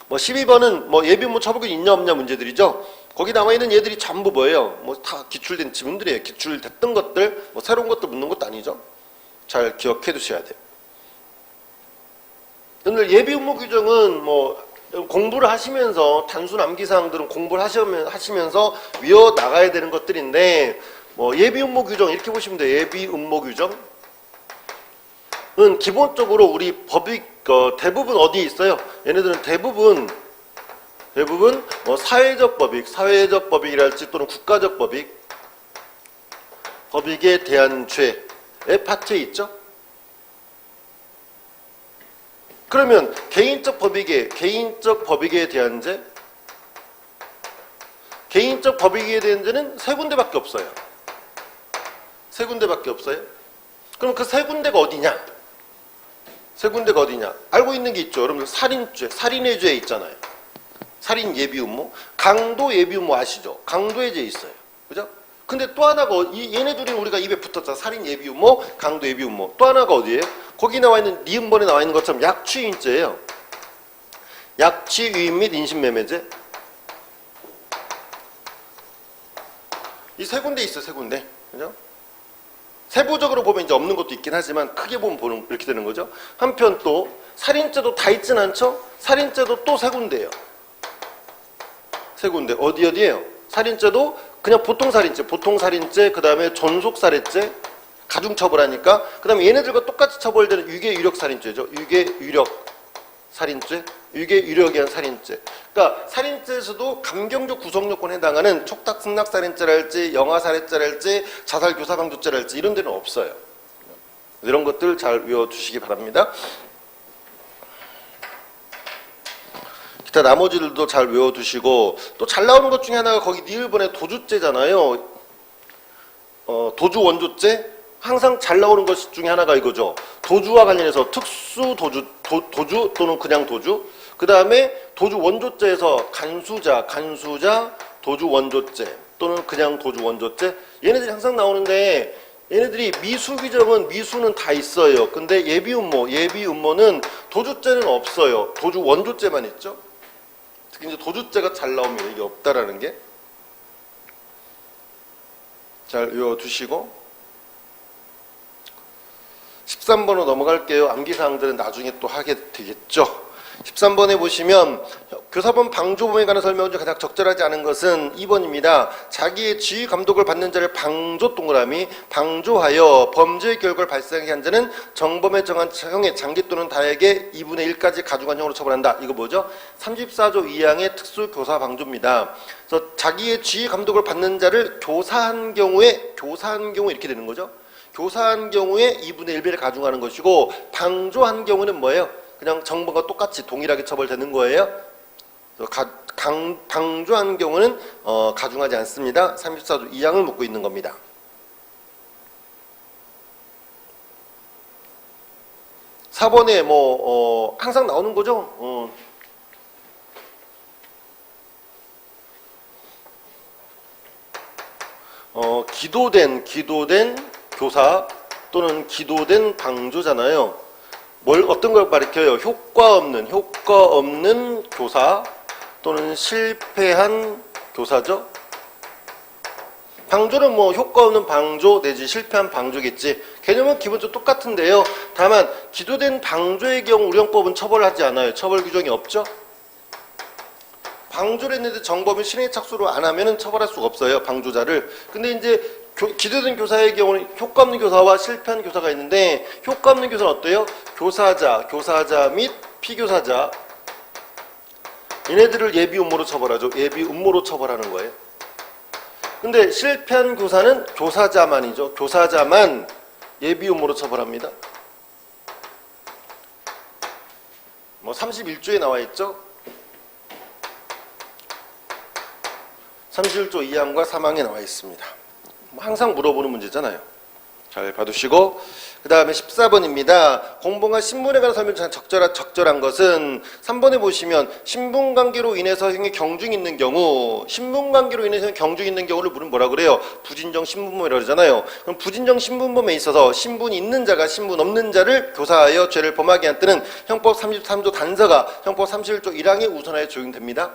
뭐 12번은 뭐 예비음모 처벌이 있냐 없냐 문제들이죠. 거기 나와있는 얘들이 전부 뭐예요? 뭐 다 기출된 지문들이에요. 기출됐던 것들, 뭐 새로운 것들 묻는 것도 아니죠. 잘 기억해 두셔야 돼요. 오늘 예비음모 규정은 뭐 공부를 하시면서, 단순 암기사항들은 공부를 하시면서 외워 나가야 되는 것들인데, 뭐 예비음모 규정 이렇게 보시면 돼요. 예비음모 규정은 기본적으로 우리 법이 대부분 어디에 있어요? 얘네들은 대부분 뭐 사회적 법익이랄지 또는 국가적 법익에 대한 죄의 파트에 있죠. 그러면 개인적 법익에 대한 죄, 개인적 법익에 대한 죄는 세 군데밖에 없어요. 그럼 그 세 군데가 어디냐? 알고 있는 게 있죠. 여러분들 살인죄, 살인의 죄 있잖아요. 살인 예비음모, 강도 예비음모 아시죠? 강도의 죄 있어요. 그죠? 근데 또 하나가 얘네 둘이 우리가 입에 붙었잖아. 살인 예비음모, 강도 예비음모. 또 하나가 어디예요? 거기 나와 있는 니은번에 나와 있는 것처럼 약취유인죄예요. 약취유인 및 인신매매죄. 이 세 군데 있어, 세 군데. 그죠? 세부적으로 보면 이제 없는 것도 있긴 하지만 크게 보면 이렇게 되는 거죠. 한편 또 살인죄도 다 있진 않죠? 살인죄도 또 세 군데예요. 세 군데. 어디예요? 살인죄도 그냥 보통 살인죄, 그 다음에 존속살해죄, 가중처벌하니까, 그 다음에 얘네들과 똑같이 처벌되는 유괴유력살인죄죠. 유괴유력살인죄, 유괴유력에 의한 살인죄. 그러니까 살인죄에서도 감경적 구성요건에 해당하는 촉탁 승낙살인죄랄지, 영아살해죄랄지, 자살교사방조죄랄지 이런 데는 없어요. 이런 것들 잘 외워두시기 바랍니다. 기타 나머지들도 잘 외워두시고, 또 잘 나오는 것 중에 하나가 거기 니을번에 도주죄잖아요. 도주 원조죄 항상 잘 나오는 것 중에 하나가 이거죠. 도주와 관련해서 특수 도주 또는 그냥 도주. 그 다음에 도주 원조죄에서 간수자, 도주 원조죄 또는 그냥 도주 원조죄. 얘네들이 항상 나오는데, 얘네들이 미수 규정은 미수는 다 있어요. 근데 예비음모는 도주죄는 없어요. 도주 원조죄만 있죠. 특히 이제 도주죄가 잘 나옵니다. 이게 없다라는 게. 잘 외워두시고 13번으로 넘어갈게요. 암기사항들은 나중에 또 하게 되겠죠. 13번에 보시면 교사범 방조범에 관한 설명 중 가장 적절하지 않은 것은 2번입니다. 자기의 지휘 감독을 받는 자를 방조하여 범죄의 결과를 발생하게 한 자는 정범에 정한 형의 장기 또는 다에게 2분의 1까지 가중한 형으로 처벌한다. 이거 뭐죠? 34조 2항의 특수교사 방조입니다. 그래서 자기의 지휘 감독을 받는 자를 교사한 경우에 이렇게 되는 거죠. 교사한 경우에 2분의 1배를 가중하는 것이고, 방조한 경우는 뭐예요? 그냥 정범과 똑같이 동일하게 처벌되는 거예요. 방조한 경우는 가중하지 않습니다. 34조 2항을 묻고 있는 겁니다. 4번에 항상 나오는 거죠. 기도된 교사 또는 기도된 방조잖아요. 어떤 걸 가리켜요? 효과 없는 교사 또는 실패한 교사죠. 방조는 효과 없는 방조 내지 실패한 방조겠지. 개념은 기본적으로 똑같은데요. 다만 기도된 방조의 경우 우리 형법은 처벌하지 않아요. 처벌 규정이 없죠. 방조를 했는데 정범이 실행에 착수를 안 하면은 처벌할 수가 없어요. 방조자를. 근데 이제 기도된 교사의 경우는 효과 없는 교사와 실패한 교사가 있는데, 효과 없는 교사는 어때요? 교사자 및 피교사자, 얘네들을 예비 음모로 처벌하죠. 예비 음모로 처벌하는 거예요. 근데 실패한 교사는 교사자만이죠. 교사자만 예비 음모로 처벌합니다. 31조에 나와 있죠. 31조 2항과 3항에 나와 있습니다. 항상 물어보는 문제잖아요. 잘 봐두시고, 그 다음에 14번입니다. 공범과 신분에 관한 설명이 적절한 것은 3번에 보시면 신분관계로 인해서 형이 경중이 있는 경우, 신분관계로 인해서 경중이 있는 경우를 우리는 뭐라 그래요? 부진정 신분범이라고 그러잖아요. 그럼 부진정 신분범에 있어서 신분이 있는 자가 신분 없는 자를 교사하여 죄를 범하게 한 때는 형법 33조 단서가 형법 31조 1항에 우선하여 적용됩니다.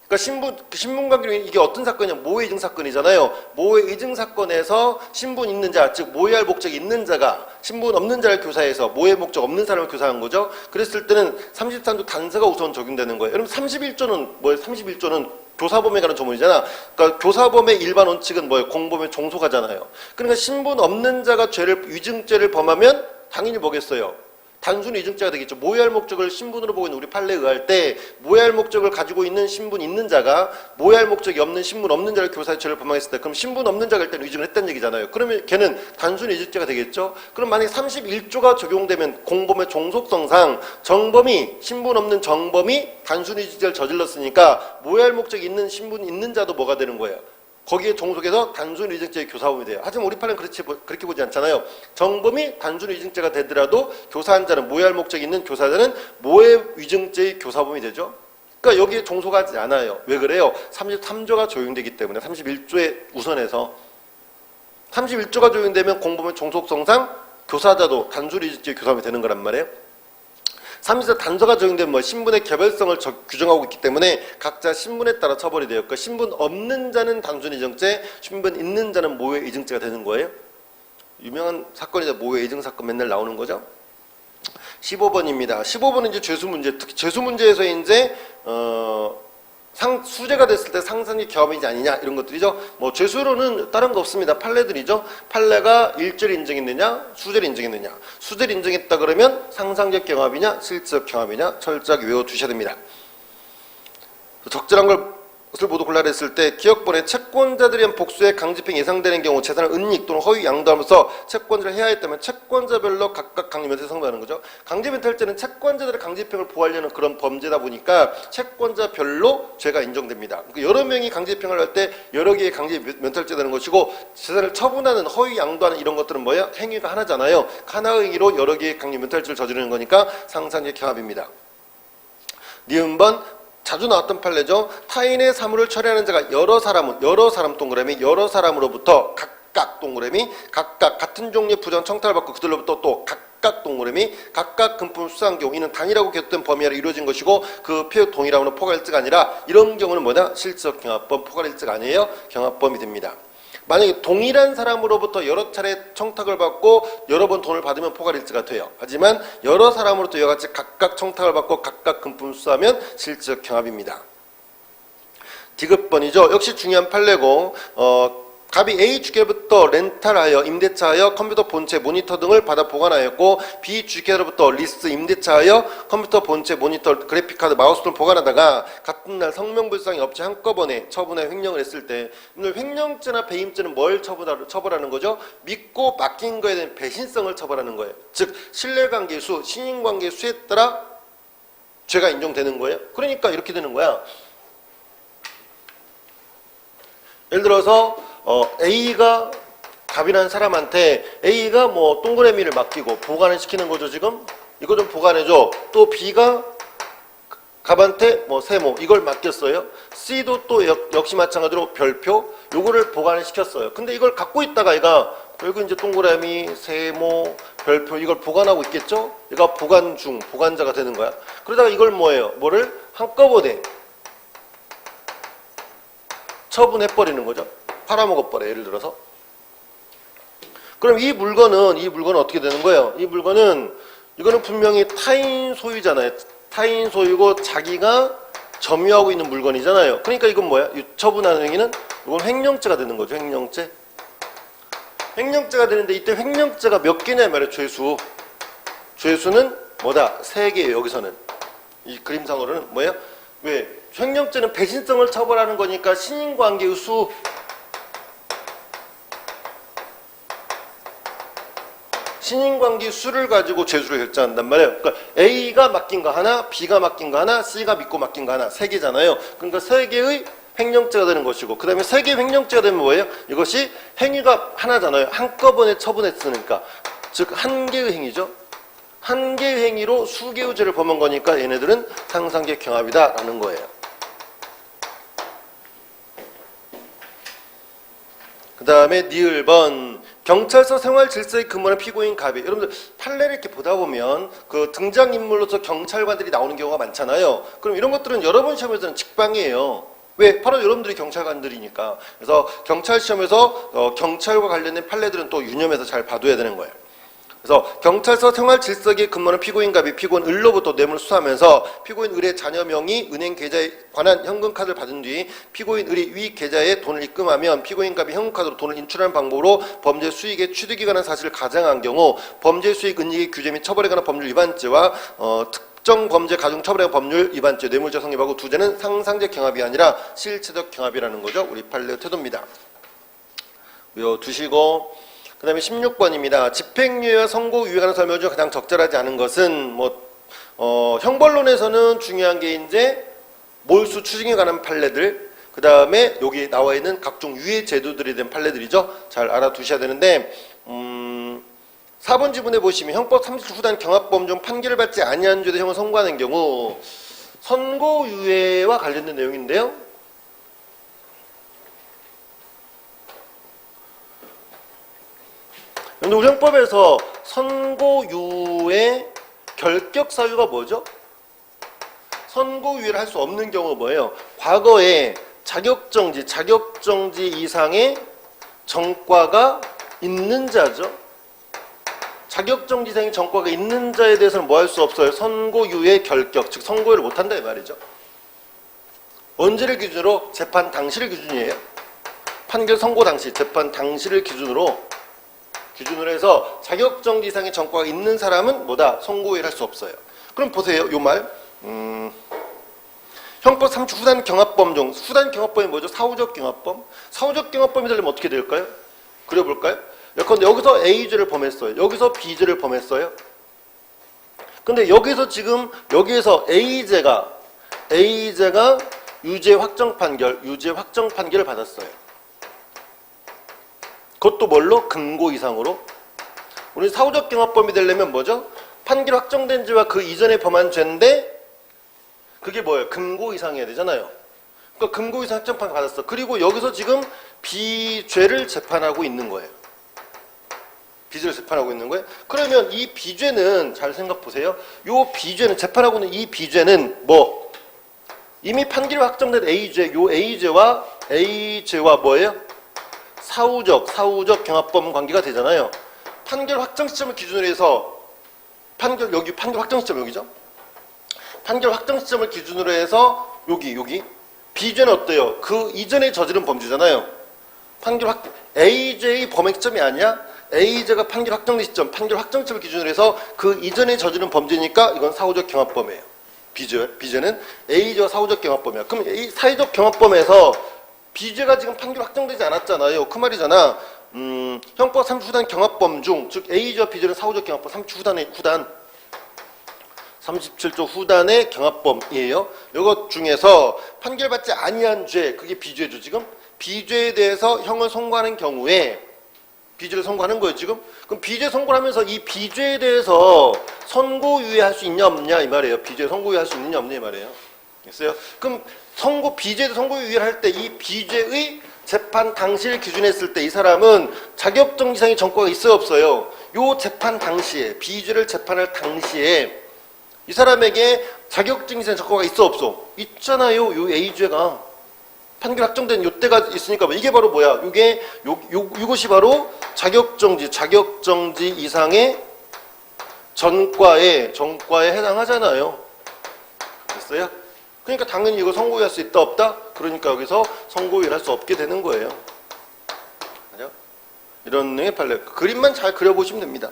그러니까 신분관계로 이게 어떤 사건이냐? 모해이증 사건이잖아요. 모해이증 사건에서 신분 있는 자, 즉 모해할 목적이 있는 자가 신분 없는 자를 교사해서 모해 목적 없는 사람을 교사한 거죠. 그랬을 때는 33조 단서가 우선 적용되는 거예요. 여러분 31조는 뭐예요? 31조는 교사범에 관한 조문이잖아. 그러니까 교사범의 일반 원칙은 뭐예요? 공범의 종속하잖아요. 그러니까 신분 없는 자가 위증죄를 범하면 당연히 뭐겠어요? 단순히 위증죄가 되겠죠. 모해할 목적을 신분으로 보고 있는 우리 판례에 의할 때 모해할 목적을 가지고 있는 신분 있는 자가 모해할 목적이 없는 신분 없는 자를 교사의 죄를 범하겠을 때, 그럼 신분 없는 자가 일단 위증을 했다는 얘기잖아요. 그러면 걔는 단순히 위증죄가 되겠죠. 그럼 만약에 31조가 적용되면 공범의 종속성상 정범이, 신분 없는 정범이 단순히 위증죄를 저질렀으니까 모해할 목적이 있는 신분 있는 자도 뭐가 되는 거예요? 거기에 종속해서 단순 위증죄의 교사범이 돼요. 하지만 우리 판례는 그렇게 보지 않잖아요. 정범이 단순 위증죄가 되더라도 교사한 자는, 모해할 목적이 있는 교사자는 모해 위증죄의 교사범이 되죠. 그러니까 여기에 종속하지 않아요. 왜 그래요? 33조가 적용되기 때문에. 31조에 우선해서 31조가 적용되면 공범의 종속성상 교사자도 단순 위증죄의 교사범이 되는 거란 말이에요. 3조 단서가 적용되면 신분의 개별성을 규정하고 있기 때문에 각자 신분에 따라 처벌이 돼요. 그러니까 신분 없는 자는 단순 위증죄, 신분 있는 자는 모해 위증죄가 되는 거예요. 유명한 사건이죠. 모해 위증 사건 맨날 나오는 거죠. 15번입니다. 15번은 이제 죄수 문제, 특히 죄수 문제에서 이제 수재가 됐을 때 상상의 경험이지 아니냐 이런 것들이죠. 죄수로는 다른 거 없습니다. 판례들이죠. 판례가 일죄를 인정했느냐, 수재를 인정했느냐. 수재를 인정했다 그러면 상상적 경합이냐, 실질적 경합이냐 철저하게 외워두셔야 됩니다. 적절한 것을 모두 골라라 했을 때 기억본에 채권자들에 의한 복수의 강제평이 예상되는 경우 재산을 은닉 또는 허위 양도하면서 채권자를 해하했다면 채권자별로 각각 강제면탈을 선고하는 거죠. 강제면탈죄는 채권자들의 강제평을 보호하려는 그런 범죄다 보니까 채권자별로 죄가 인정됩니다. 여러 명이 강제평을 할 때 여러 개의 강제면탈죄가 되는 것이고, 재산을 처분하는 허위 양도하는 이런 것들은 뭐예요? 행위가 하나잖아요. 하나의 행위로 여러 개의 강제면탈죄를 저지르는 거니까 상상의 경합입니다. 니은번 자주 나왔던 판례죠. 타인의 사물을 처리하는 자가 여러 사람 동그라미 여러 사람으로부터 각각 동그라미 각각 같은 종류의 부정 청탁을 받고 그들로부터 또 각각 동그라미 각각 금품 수사한 경우 이는 단일하고 계속된 범위 아래 이루어진 것이고 그 피해 동일함으로 포괄일죄가 아니라, 이런 경우는 뭐냐? 실질적 경합범, 포괄일죄가 아니에요. 경합범이 됩니다. 만약에 동일한 사람으로부터 여러 차례 청탁을 받고 여러 번 돈을 받으면 포괄일죄가 돼요. 하지만 여러 사람으로부터 이와 같이 각각 청탁을 받고 각각 금품 수사하면 실질적 경합입니다. 디귿번이죠. 역시 중요한 판례고, 갑이 A 주계로부터 렌탈하여 임대차하여 컴퓨터 본체 모니터 등을 받아 보관하였고, B 주계로부터 리스 임대차하여 컴퓨터 본체 모니터 그래픽카드 마우스 등을 보관하다가 같은 날 성명불상의 업체 한꺼번에 처분해 횡령을 했을 때, 오늘 횡령죄나 배임죄는 뭘 처벌하는 거죠? 믿고 맡긴 거에 대한 배신성을 처벌하는 거예요. 즉 신뢰관계 수, 신인관계 수에 따라 죄가 인정되는 거예요. 그러니까 이렇게 되는 거야. 예를 들어서 A가 갑이라는 사람한테 A가 뭐 동그라미를 맡기고 보관을 시키는 거죠. 지금 이거 좀 보관해줘. 또 B가 갑한테 뭐 세모 이걸 맡겼어요. C도 또 역시 마찬가지로 별표 요거를 보관을 시켰어요. 근데 이걸 갖고 있다가 얘가 여기 이제 동그라미, 세모, 별표 이걸 보관하고 있겠죠? 얘가 보관 중, 보관자가 되는 거야. 그러다가 이걸 뭐예요? 뭐를 한꺼번에 처분해버리는 거죠. 팔아먹어버려. 예를 들어서. 그럼 이 물건은 어떻게 되는 거예요? 이 물건은 이거는 분명히 타인 소유잖아요. 타인 소유고 자기가 점유하고 있는 물건이잖아요. 그러니까 이건 뭐야? 이 처분하는 행위는 이건 횡령죄가 되는 거죠. 횡령죄. 횡령죄가 되는데 이때 횡령죄가 몇 개냐 말이에요. 죄수. 죄수는 뭐다? 3개예요. 여기서는. 이 그림상으로는 뭐예요? 왜? 횡령죄는 배신성을 처벌하는 거니까 신인관계의 수. 신인관계 수를 가지고 죄수를 결정한단 말이에요. 그러니까 A가 맡긴 거 하나, B가 맡긴 거 하나, C가 믿고 맡긴 거 하나, 3개잖아요. 그러니까 3개의 횡령죄가 되는 것이고, 그 다음에 3개의 횡령죄가 되면 뭐예요? 이것이 행위가 하나잖아요. 한꺼번에 처분했으니까. 즉, 한 개의 행위죠. 한 개의 행위로 수개의 죄를 범한 거니까 얘네들은 상상계 경합이다라는 거예요. 그 다음에 니을번 경찰서 생활 질서에 근무하는 피고인 갑이. 여러분들 판례를 이렇게 보다 보면 그 등장인물로서 경찰관들이 나오는 경우가 많잖아요. 그럼 이런 것들은 여러분 시험에서는 직방이에요. 왜? 바로 여러분들이 경찰관들이니까. 그래서 경찰 시험에서 경찰과 관련된 판례들은 또 유념해서 잘 봐둬야 되는 거예요. 그래서 경찰서 생활 질서에 근무하는 피고인 갑이 피고인 을로부터 뇌물을 수수하면서 피고인 을의 자녀 명의 은행 계좌에 관한 현금 카드를 받은 뒤 피고인 을이 위 계좌에 돈을 입금하면 피고인 갑이 현금 카드로 돈을 인출하는 방법으로 범죄 수익의 취득에 관한 사실을 가정한 경우 범죄 수익 은닉의 규제 및 처벌에 관한 법률 위반죄와 특정 범죄 가중 처벌에 관한 법률 위반죄 뇌물죄 성립하고 두 죄는 상상적 경합이 아니라 실체적 경합이라는 거죠. 우리 판례 태도입니다. 외워두시고 그 다음에 16번입니다. 집행유예와 선고유예 간의 설명 중 가장 적절하지 않은 것은 형벌론에서는 중요한 게 이제 몰수 추징에 관한 판례들, 그 다음에 여기 나와 있는 각종 유예 제도들에 대한 판례들이죠. 잘 알아두셔야 되는데 4번 지문에 보시면 형법 30조 후단 경합범 중 판결을 받지 아니한 죄의 형을 선고하는 경우 선고유예와 관련된 내용인데요. 우리 형법에서 선고유예 결격 사유가 뭐죠? 선고유예를 할 수 없는 경우가 뭐예요? 과거에 자격정지 이상의 전과가 있는 자죠. 자격정지 이상의 전과가 있는 자에 대해서는 뭐 할 수 없어요? 선고유예 결격, 즉 선고유예를 못한다 이 말이죠. 언제를 기준으로? 재판 당시를 기준이에요. 판결 선고 당시, 재판 당시를 기준으로 해서 자격정지 이상의 전과가 있는 사람은 뭐다? 선고유예를 할 수 없어요. 그럼 보세요. 요 말. 형법 30 후단 경합범 중 후단 경합범이 뭐죠? 사후적 경합범. 사후적 경합범이 되려면 어떻게 될까요? 그려볼까요? 예컨대 여기서 A죄를 범했어요. 여기서 B죄를 범했어요. 근데 여기서 A죄가 유죄 확정 판결을 받았어요. 그것도 뭘로? 금고 이상으로. 우리 사후적 경합범이 되려면 뭐죠? 판결 확정된 죄와 그 이전에 범한 죄인데 그게 뭐예요? 금고 이상이어야 되잖아요. 그러니까 금고 이상 확정 판결 받았어. 그리고 여기서 지금 비죄를 재판하고 있는 거예요. 비죄를 재판하고 있는 거예요. 그러면 이 비죄는 잘 생각 보세요. 요 비죄는 재판하고 있는 이 비죄는 뭐 이미 판결이 확정된 A죄, 요 A죄와 뭐예요? 사후적 경합범 관계가 되잖아요. 판결 확정 시점을 기준으로 해서 판결 확정 시점 여기죠. 판결 확정 시점을 기준으로 해서 여기 비죄는 어때요? 그 이전에 저지른 범죄잖아요. A죄의 범행 시점이 아니야. A죄가 판결 확정된 시점, 판결 확정 시점을 기준으로 해서 그 이전에 저지른 범죄니까 이건 사후적 경합범이에요. 비죄는 A죄와 사후적 경합범이야. 그럼 이 사후적 경합범에서 비죄가 지금 판결 확정되지 않았잖아요. 그 말이잖아. 형법 30 후단 경합범 중, 즉 A죄와 B죄는 사후적 경합범 37조 후단의 경합범이에요. 이것 중에서 판결받지 아니한 죄, 그게 비죄죠. 지금 비죄에 대해서 형을 선고하는 경우에 비죄를 선고하는 거예요, 지금. 그럼 비죄 선고를 하면서 이 비죄에 대해서 선고유예할 수 있냐 없냐 이 말이에요. 비죄 선고유예할 수 있느냐 없냐 이 말이에요. 됐어요? 그럼 비죄 선고유예를 할 때 이 비죄의 재판 당시를 기준했을 때 이 사람은 자격증 이상의 전과가 있어요, 없어요? 요 재판 당시에, 비죄를 재판할 당시에 이 사람에게 자격증 이상의 전과가 있어, 없어? 있잖아요, 요 A죄가. 판결 확정된 요때가 있으니까 이게 바로 뭐야? 이것이 바로 자격정지 이상의 전과에 해당하잖아요. 됐어요? 그러니까 당연히 이거 선고유예할 수 있다 없다? 그러니까 여기서 선고유예할 수 없게 되는 거예요. 그죠? 이런 내용의 판례. 그림만 잘 그려보시면 됩니다.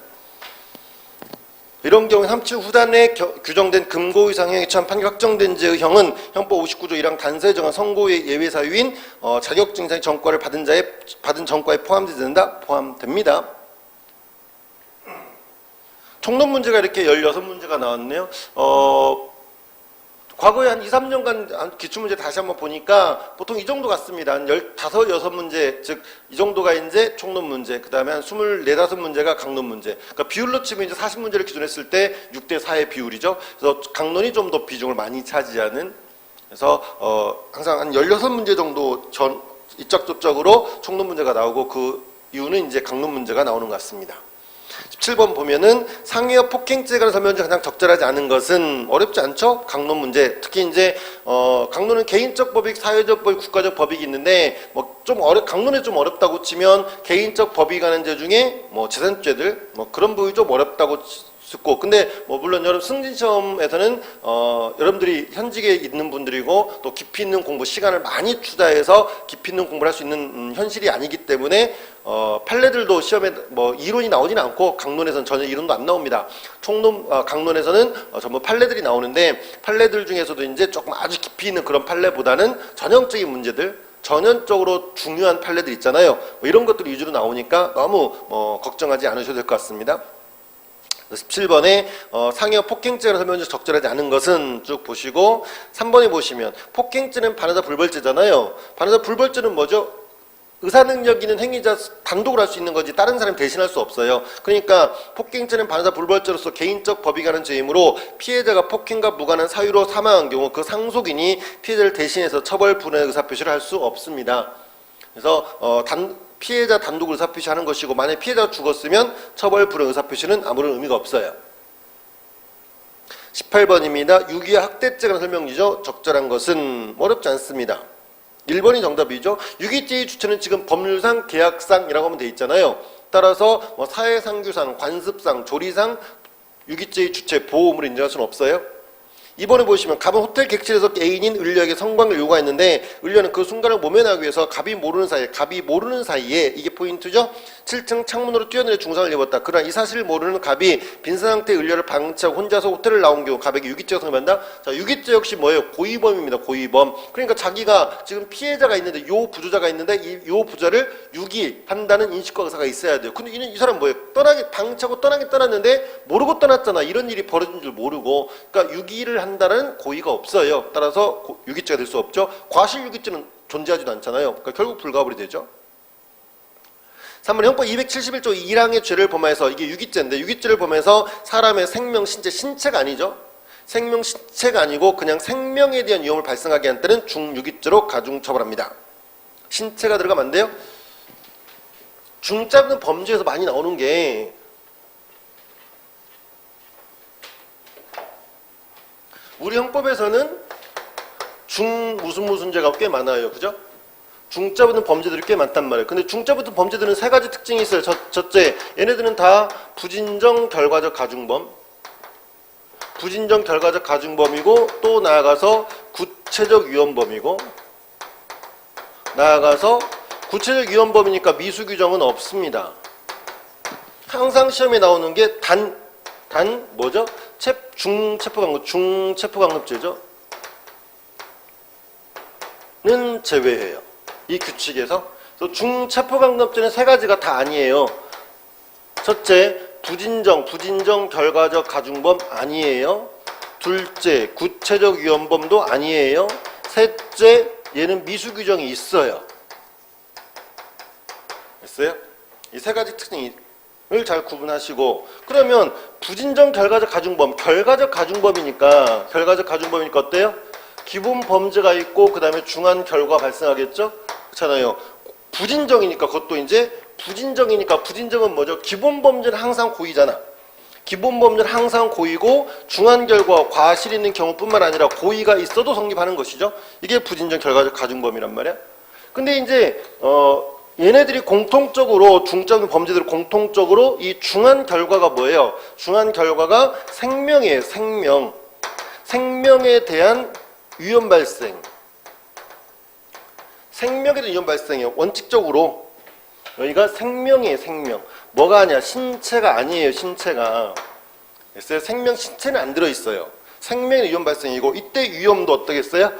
이런 경우에 3칠 후단에 규정된 금고 이상형에 처한 판결 확정된 죄의 형은 형법 59조 1항 단서에 정한 선고의 예외 사유인 자격증 이상의 전과를 받은 전과에 포함되지 않는다? 포함됩니다. 총론 문제가 이렇게 16문제가 나왔네요. 과거에 한 2, 3년간 기출문제 다시 한번 보니까 보통 이 정도 같습니다. 한 15, 6문제, 즉 이 정도가 이제 총론 문제, 그 다음에 한 24, 5문제가 강론 문제. 그러니까 비율로 치면 이제 40문제를 기준했을 때 6대 4의 비율이죠. 그래서 강론이 좀 더 비중을 많이 차지하는. 그래서 항상 한 16문제 정도 이쪽저쪽으로 총론 문제가 나오고 그 이유는 이제 강론 문제가 나오는 것 같습니다. 17번 보면은 상해와 폭행죄에 관한 설명이 가장 적절하지 않은 것은 어렵지 않죠? 강론 문제. 특히 이제 강론은 개인적 법익, 사회적 법익, 국가적 법익이 있는데 강론이 좀 어렵다고 치면 개인적 법익이 가는 죄 중에 재산죄들 그런 부분이 좀 어렵다고 듣고 근데 물론 여러분 승진 시험에서는 여러분들이 현직에 있는 분들이고 또 깊이 있는 공부 시간을 많이 투자해서 깊이 있는 공부를 할 수 있는 현실이 아니기 때문에 판례들도 시험에 이론이 나오지는 않고 강론에서는 전혀 이론도 안 나옵니다. 강론에서는 전부 판례들이 나오는데 판례들 중에서도 이제 조금 아주 깊이 있는 그런 판례보다는 전형적인 문제들 전형적으로 중요한 판례들 있잖아요. 이런 것들 위주로 나오니까 너무 걱정하지 않으셔도 될 것 같습니다. 17번에 상해와 폭행죄를 설명해서 적절하지 않은 것은 쭉 보시고 3번에 보시면 폭행죄는 반의사 불벌죄잖아요. 반의사 불벌죄는 뭐죠? 의사능력 있는 행위자 단독으로 할 수 있는 거지 다른 사람이 대신할 수 없어요. 그러니까 폭행죄는 반의사 불벌죄로서 개인적 법익이 가는 죄이므로 피해자가 폭행과 무관한 사유로 사망한 경우 그 상속인이 피해자를 대신해서 처벌 분의 의사표시를 할 수 없습니다. 그래서 피해자 단독 의사표시하는 것이고 만약 피해자가 죽었으면 처벌 불허 의사표시는 아무런 의미가 없어요. 18번입니다. 유기와 학대죄가 설명이죠. 적절한 것은 어렵지 않습니다. 1번이 정답이죠. 유기죄의 주체는 지금 법률상 계약상이라고 하면 돼 있잖아요. 따라서 사회상규상, 관습상, 조리상 유기죄의 주체 보험을 인정할 수는 없어요. 이번에 보시면 갑은 호텔 객실에서 애인인 을려에게 성관을 요구했는데 을려는 그 순간을 모면하기 위해서 갑이 모르는 사이에 이게 포인트죠. 7층 창문으로 뛰어내려 중상을 입었다. 그러나 이 사실을 모르는 갑이 빈사 상태의 을려를 방치하고 혼자서 호텔을 나온 경우 갑에게 유기죄가 성립한다. 자, 유기죄 역시 뭐예요? 고의범입니다. 고의범. 그러니까 자기가 지금 피해자가 있는데 요 부조자가 있는데 요 부자를 유기한다는 인식과 의사가 있어야 돼요. 근데 이 사람 뭐예요? 방치하고 떠나긴 떠났는데 모르고 떠났잖아. 이런 일이 벌어진 줄 모르고. 그러니까 유기를 한다는 고의가 없어요. 따라서 유기죄가 될 수 없죠. 과실유기죄는 존재하지도 않잖아요. 그러니까 결국 불가불이 되죠. 3번 형법 271조 1항의 죄를 범해서 이게 유기죄인데 유기죄를 범해서 사람의 생명, 신체가 아니죠. 생명, 신체가 아니고 그냥 생명에 대한 위험을 발생하게 한 때는 중유기죄로 가중처벌합니다. 신체가 들어가면 안 돼요. 중잡는 범죄에서 많이 나오는 게 우리 형법에서는 무슨 죄가 꽤 많아요. 그죠? 중자 붙은 범죄들이 꽤 많단 말이에요. 근데 중자 붙은 범죄들은 세 가지 특징이 있어요. 첫째, 얘네들은 다 부진정 결과적 가중범. 부진정 결과적 가중범이고 또 나아가서 구체적 위헌범이고 나아가서 구체적 위헌범이니까 미수 규정은 없습니다. 항상 시험에 나오는 게 뭐죠? 중체포강급죄죠. 는 제외해요. 이 규칙에서. 그래서 중체포강급죄는 세 가지가 다 아니에요. 첫째, 부진정 결과적 가중범 아니에요. 둘째, 구체적 위헌범도 아니에요. 셋째, 얘는 미수 규정이 있어요. 됐어요? 이 세 가지 특징을 잘 구분하시고, 그러면 부진정 결과적 가중범, 결과적 가중범이니까 어때요? 기본 범죄가 있고 그 다음에 중한 결과 발생하겠죠? 그렇잖아요. 부진정이니까 그것도 이제 부진정은 뭐죠? 기본 범죄는 항상 고의잖아. 기본 범죄는 항상 고의고 중한 결과 과실 있는 경우뿐만 아니라 고의가 있어도 성립하는 것이죠. 이게 부진정 결과적 가중범이란 말이야. 근데 이제 얘네들이 공통적으로 중점 범죄들 공통적으로 이 중한 결과가 뭐예요? 중한 결과가 생명이에요. 생명에 대한 위험 발생. 생명에 대한 위험 발생이에요. 원칙적으로 여기가 생명이에요. 생명. 뭐가 아니야? 신체가 아니에요. 신체가. 그래서 생명 신체는 안 들어있어요. 생명의 위험 발생이고 이때 위험도 어떻겠어요?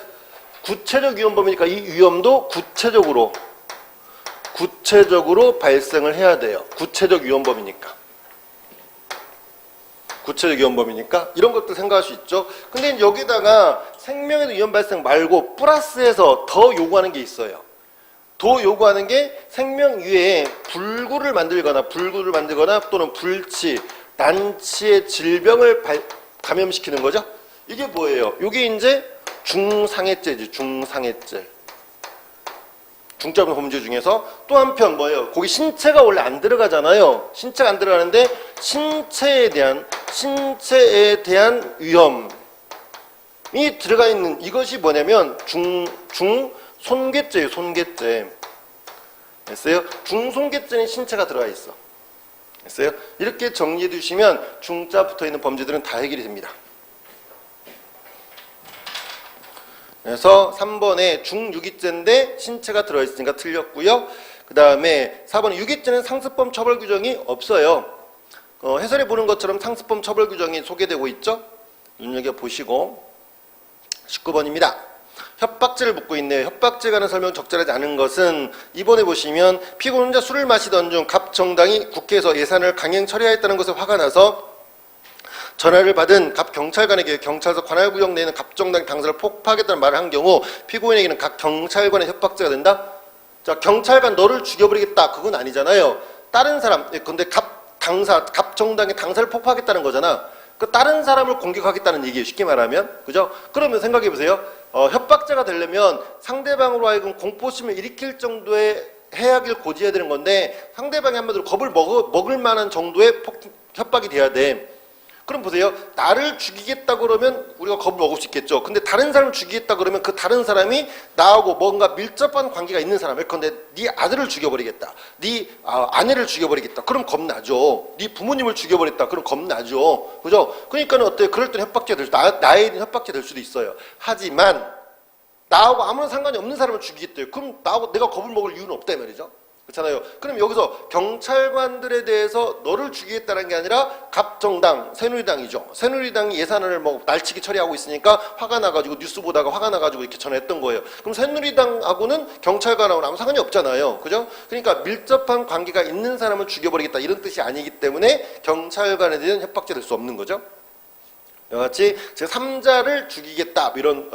구체적 위험 범위니까 이 위험도 구체적으로 발생을 해야 돼요. 구체적 위험 범위니까 이런 것도 생각할 수 있죠. 근데 여기다가 생명의 위험 발생 말고 플러스해서 더 요구하는 게 있어요. 더 요구하는 게 생명 위에 불구를 만들거나 또는 불치, 난치의 질병을 감염시키는 거죠. 이게 뭐예요? 이게 이제 중상해죄지. 중점 범죄 중에서 또 한편 뭐예요? 거기 신체가 원래 안 들어가잖아요. 신체가 안 들어가는데 신체에 대한 위험이 들어가 있는 이것이 뭐냐면 중손괴죄예요. 손괴죄. 됐어요? 중손괴죄는 신체가 들어가 있어. 됐어요? 이렇게 정리해 두시면 중자 붙어 있는 범죄들은 다 해결이 됩니다. 그래서 3번에 중유기죄인데 신체가 들어있으니까 틀렸고요. 그 다음에 4번에 유기죄는 상습범 처벌 규정이 없어요. 해설해 보는 것처럼 상습범 처벌 규정이 소개되고 있죠. 눈여겨보시고 19번입니다. 협박죄를 묻고 있네요. 협박죄에 관한 설명 적절하지 않은 것은 이번에 보시면 피고는 혼자 술을 마시던 중 갑 정당이 국회에서 예산을 강행 처리하였다는 것에 화가 나서 전화를 받은 갑 경찰관에게 경찰서 관할구역 내에 있는 갑 정당 당사를 폭파하겠다는 말을 한 경우 피고인에게는 각 경찰관의 협박죄가 된다. 자, 경찰관 너를 죽여버리겠다. 그건 아니잖아요. 다른 사람, 근데 갑 정당의 당사를 폭파하겠다는 거잖아. 그 다른 사람을 공격하겠다는 얘기예요. 쉽게 말하면. 그죠? 그러면 생각해 보세요. 협박죄가 되려면 상대방으로 하여금 공포심을 일으킬 정도의 해악을 고지해야 되는 건데 상대방이 한마디로 겁을 먹을 만한 정도의 협박이 돼야 돼. 그럼 보세요. 나를 죽이겠다 그러면 우리가 겁을 먹을 수 있겠죠. 근데 다른 사람을 죽이겠다 그러면 그 다른 사람이 나하고 뭔가 밀접한 관계가 있는 사람. 예컨대 네 아들을 죽여버리겠다. 네 아내를 죽여버리겠다. 그럼 겁나죠. 네 부모님을 죽여버렸다. 그럼 겁나죠. 그죠? 그러니까는 어때요? 그럴 때는 협박죄가 될 나에 대한 협박죄 될 수도 있어요. 하지만 나하고 아무런 상관이 없는 사람을 죽이겠대요. 그럼 나하고 내가 겁을 먹을 이유는 없다 이 말이죠. 그렇잖아요. 그럼 여기서 경찰관들에 대해서 너를 죽이겠다는 게 아니라 갑정당, 새누리당이죠. 새누리당이 예산을 뭐 날치기 처리하고 있으니까 화가 나가지고 뉴스 보다가 화가 나가지고 이렇게 전화했던 거예요. 그럼 새누리당하고는 경찰관하고는 아무 상관이 없잖아요. 그죠? 그러니까 밀접한 관계가 있는 사람을 죽여버리겠다 이런 뜻이 아니기 때문에 경찰관에 대한 협박죄 될 수 없는 거죠. 이같이 제3자를 죽이겠다 이런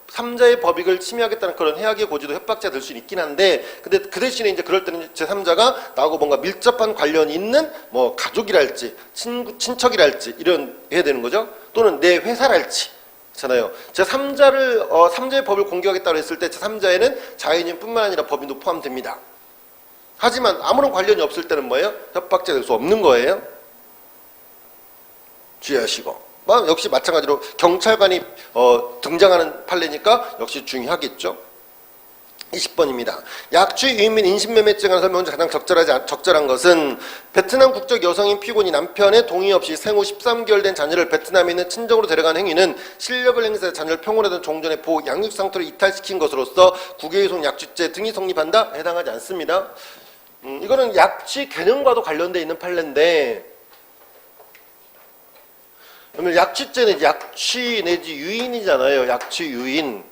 삼자의 법익을 침해하겠다는 그런 해악의 고지도 협박죄가 될 수 있긴 한데, 근데 그 대신에 이제 그럴 때는 제3자가 나하고 뭔가 밀접한 관련이 있는 뭐 가족이랄지 친척이랄지 이런 해야 되는 거죠. 또는 내 회사랄지. 그렇잖아요. 제3자를 삼자의 법을 공격하겠다고 했을 때 제3자에는 자연인뿐만 아니라 법인도 포함됩니다. 하지만 아무런 관련이 없을 때는 뭐예요? 협박죄가 될 수 없는 거예요. 주의하시고. 역시 마찬가지로 경찰관이 등장하는 판례니까 역시 중요하겠죠. 20번입니다. 약취 유인 및 인신매매죄에 관한 설명은 가장 적절한 것은 베트남 국적 여성인 피고인이 남편의 동의 없이 생후 13개월 된 자녀를 베트남에 있는 친정으로 데려간 행위는 실력을 행사해 자녀를 평온하던 종전의 보호 양육 상태로 이탈시킨 것으로서 국외유송 약취죄 등이 성립한다? 해당하지 않습니다. 이거는 약취 개념과도 관련되어 있는 판례인데, 그러면 약취죄는 약취 내지 유인이잖아요. 약취 유인.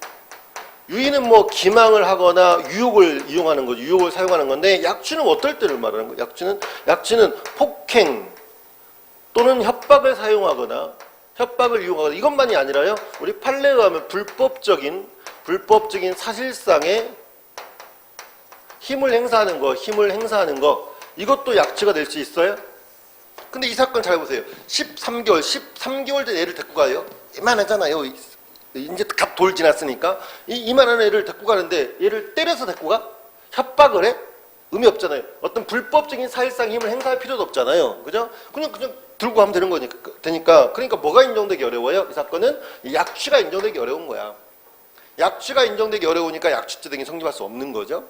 유인은 뭐 기망을 하거나 유혹을 이용하는 거죠. 유혹을 사용하는 건데, 약취는 어떨 때를 말하는 거예요? 약취는 폭행 또는 협박을 사용하거나 협박을 이용하거나 이것만이 아니라요. 우리 판례에 의하면 불법적인 사실상의 힘을 행사하는 거 이것도 약취가 될 수 있어요? 근데 이 사건 잘 보세요. 13개월 된 애를 데리고 가요. 이만하잖아요. 이제 갓 돌 지났으니까 이만한 애를 데리고 가는데 얘를 때려서 데리고 가? 협박을 해? 의미 없잖아요. 어떤 불법적인 사실상 힘을 행사할 필요도 없잖아요. 그죠? 그냥 들고 가면 되는 거니까. 그러니까 뭐가 인정되기 어려워요? 이 사건은 약취가 인정되기 어려운 거야. 약취가 인정되기 어려우니까 약취죄 등이 성립할 수 없는 거죠.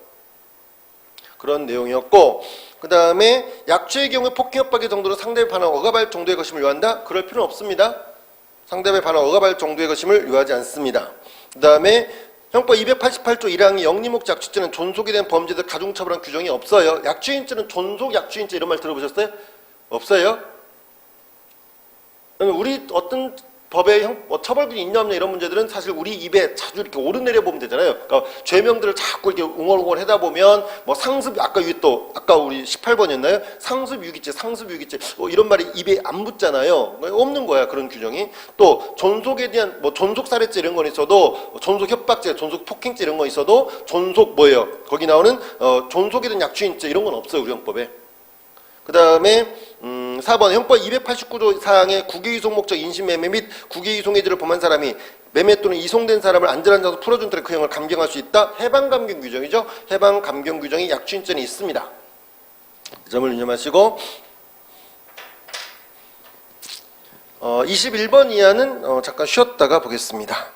그런 내용이었고, 그 다음에 약취의 경우에 폭행 협박의 정도로 상대의 반항 억압할 정도의 것임을 요한다? 그럴 필요는 없습니다. 상대의 반항 억압할 정도의 것임을 요하지 않습니다. 그 다음에 형법 288조 1항의 영리목 약취죄는 존속이 된 범죄들 가중처벌한 규정이 없어요. 약취인죄는 존속 약취인죄 이런 말 들어보셨어요? 없어요? 우리 어떤 법의 처벌균이 있냐 없냐 이런 문제들은 사실 우리 입에 자주 이렇게 오르내려 보면 되잖아요. 그러니까 죄명들을 자꾸 이렇게 웅얼웅얼 하다 보면 뭐 상습 아까 우리 18번이었나요? 상습 유기죄 이런 말이 입에 안 붙잖아요. 없는 거야 그런 규정이. 또 존속에 대한 뭐 존속 살해죄 이런 건 있어도 존속 협박죄, 존속 폭행죄 이런 거 있어도 존속 뭐예요? 거기 나오는 존속에 대한 약취인죄 이런 건 없어요 우리 형법에. 그 다음에 4번 형법 289조 사항의 국외이송 목적 인신매매 및 국외이송해지를 범한 사람이 매매 또는 이송된 사람을 안전한 장소 풀어준 터에 그 형을 감경할 수 있다. 해방감경 규정이죠. 해방감경 규정이 약취인죄는 있습니다. 이 점을 유념하시고 21번 이하는 잠깐 쉬었다가 보겠습니다.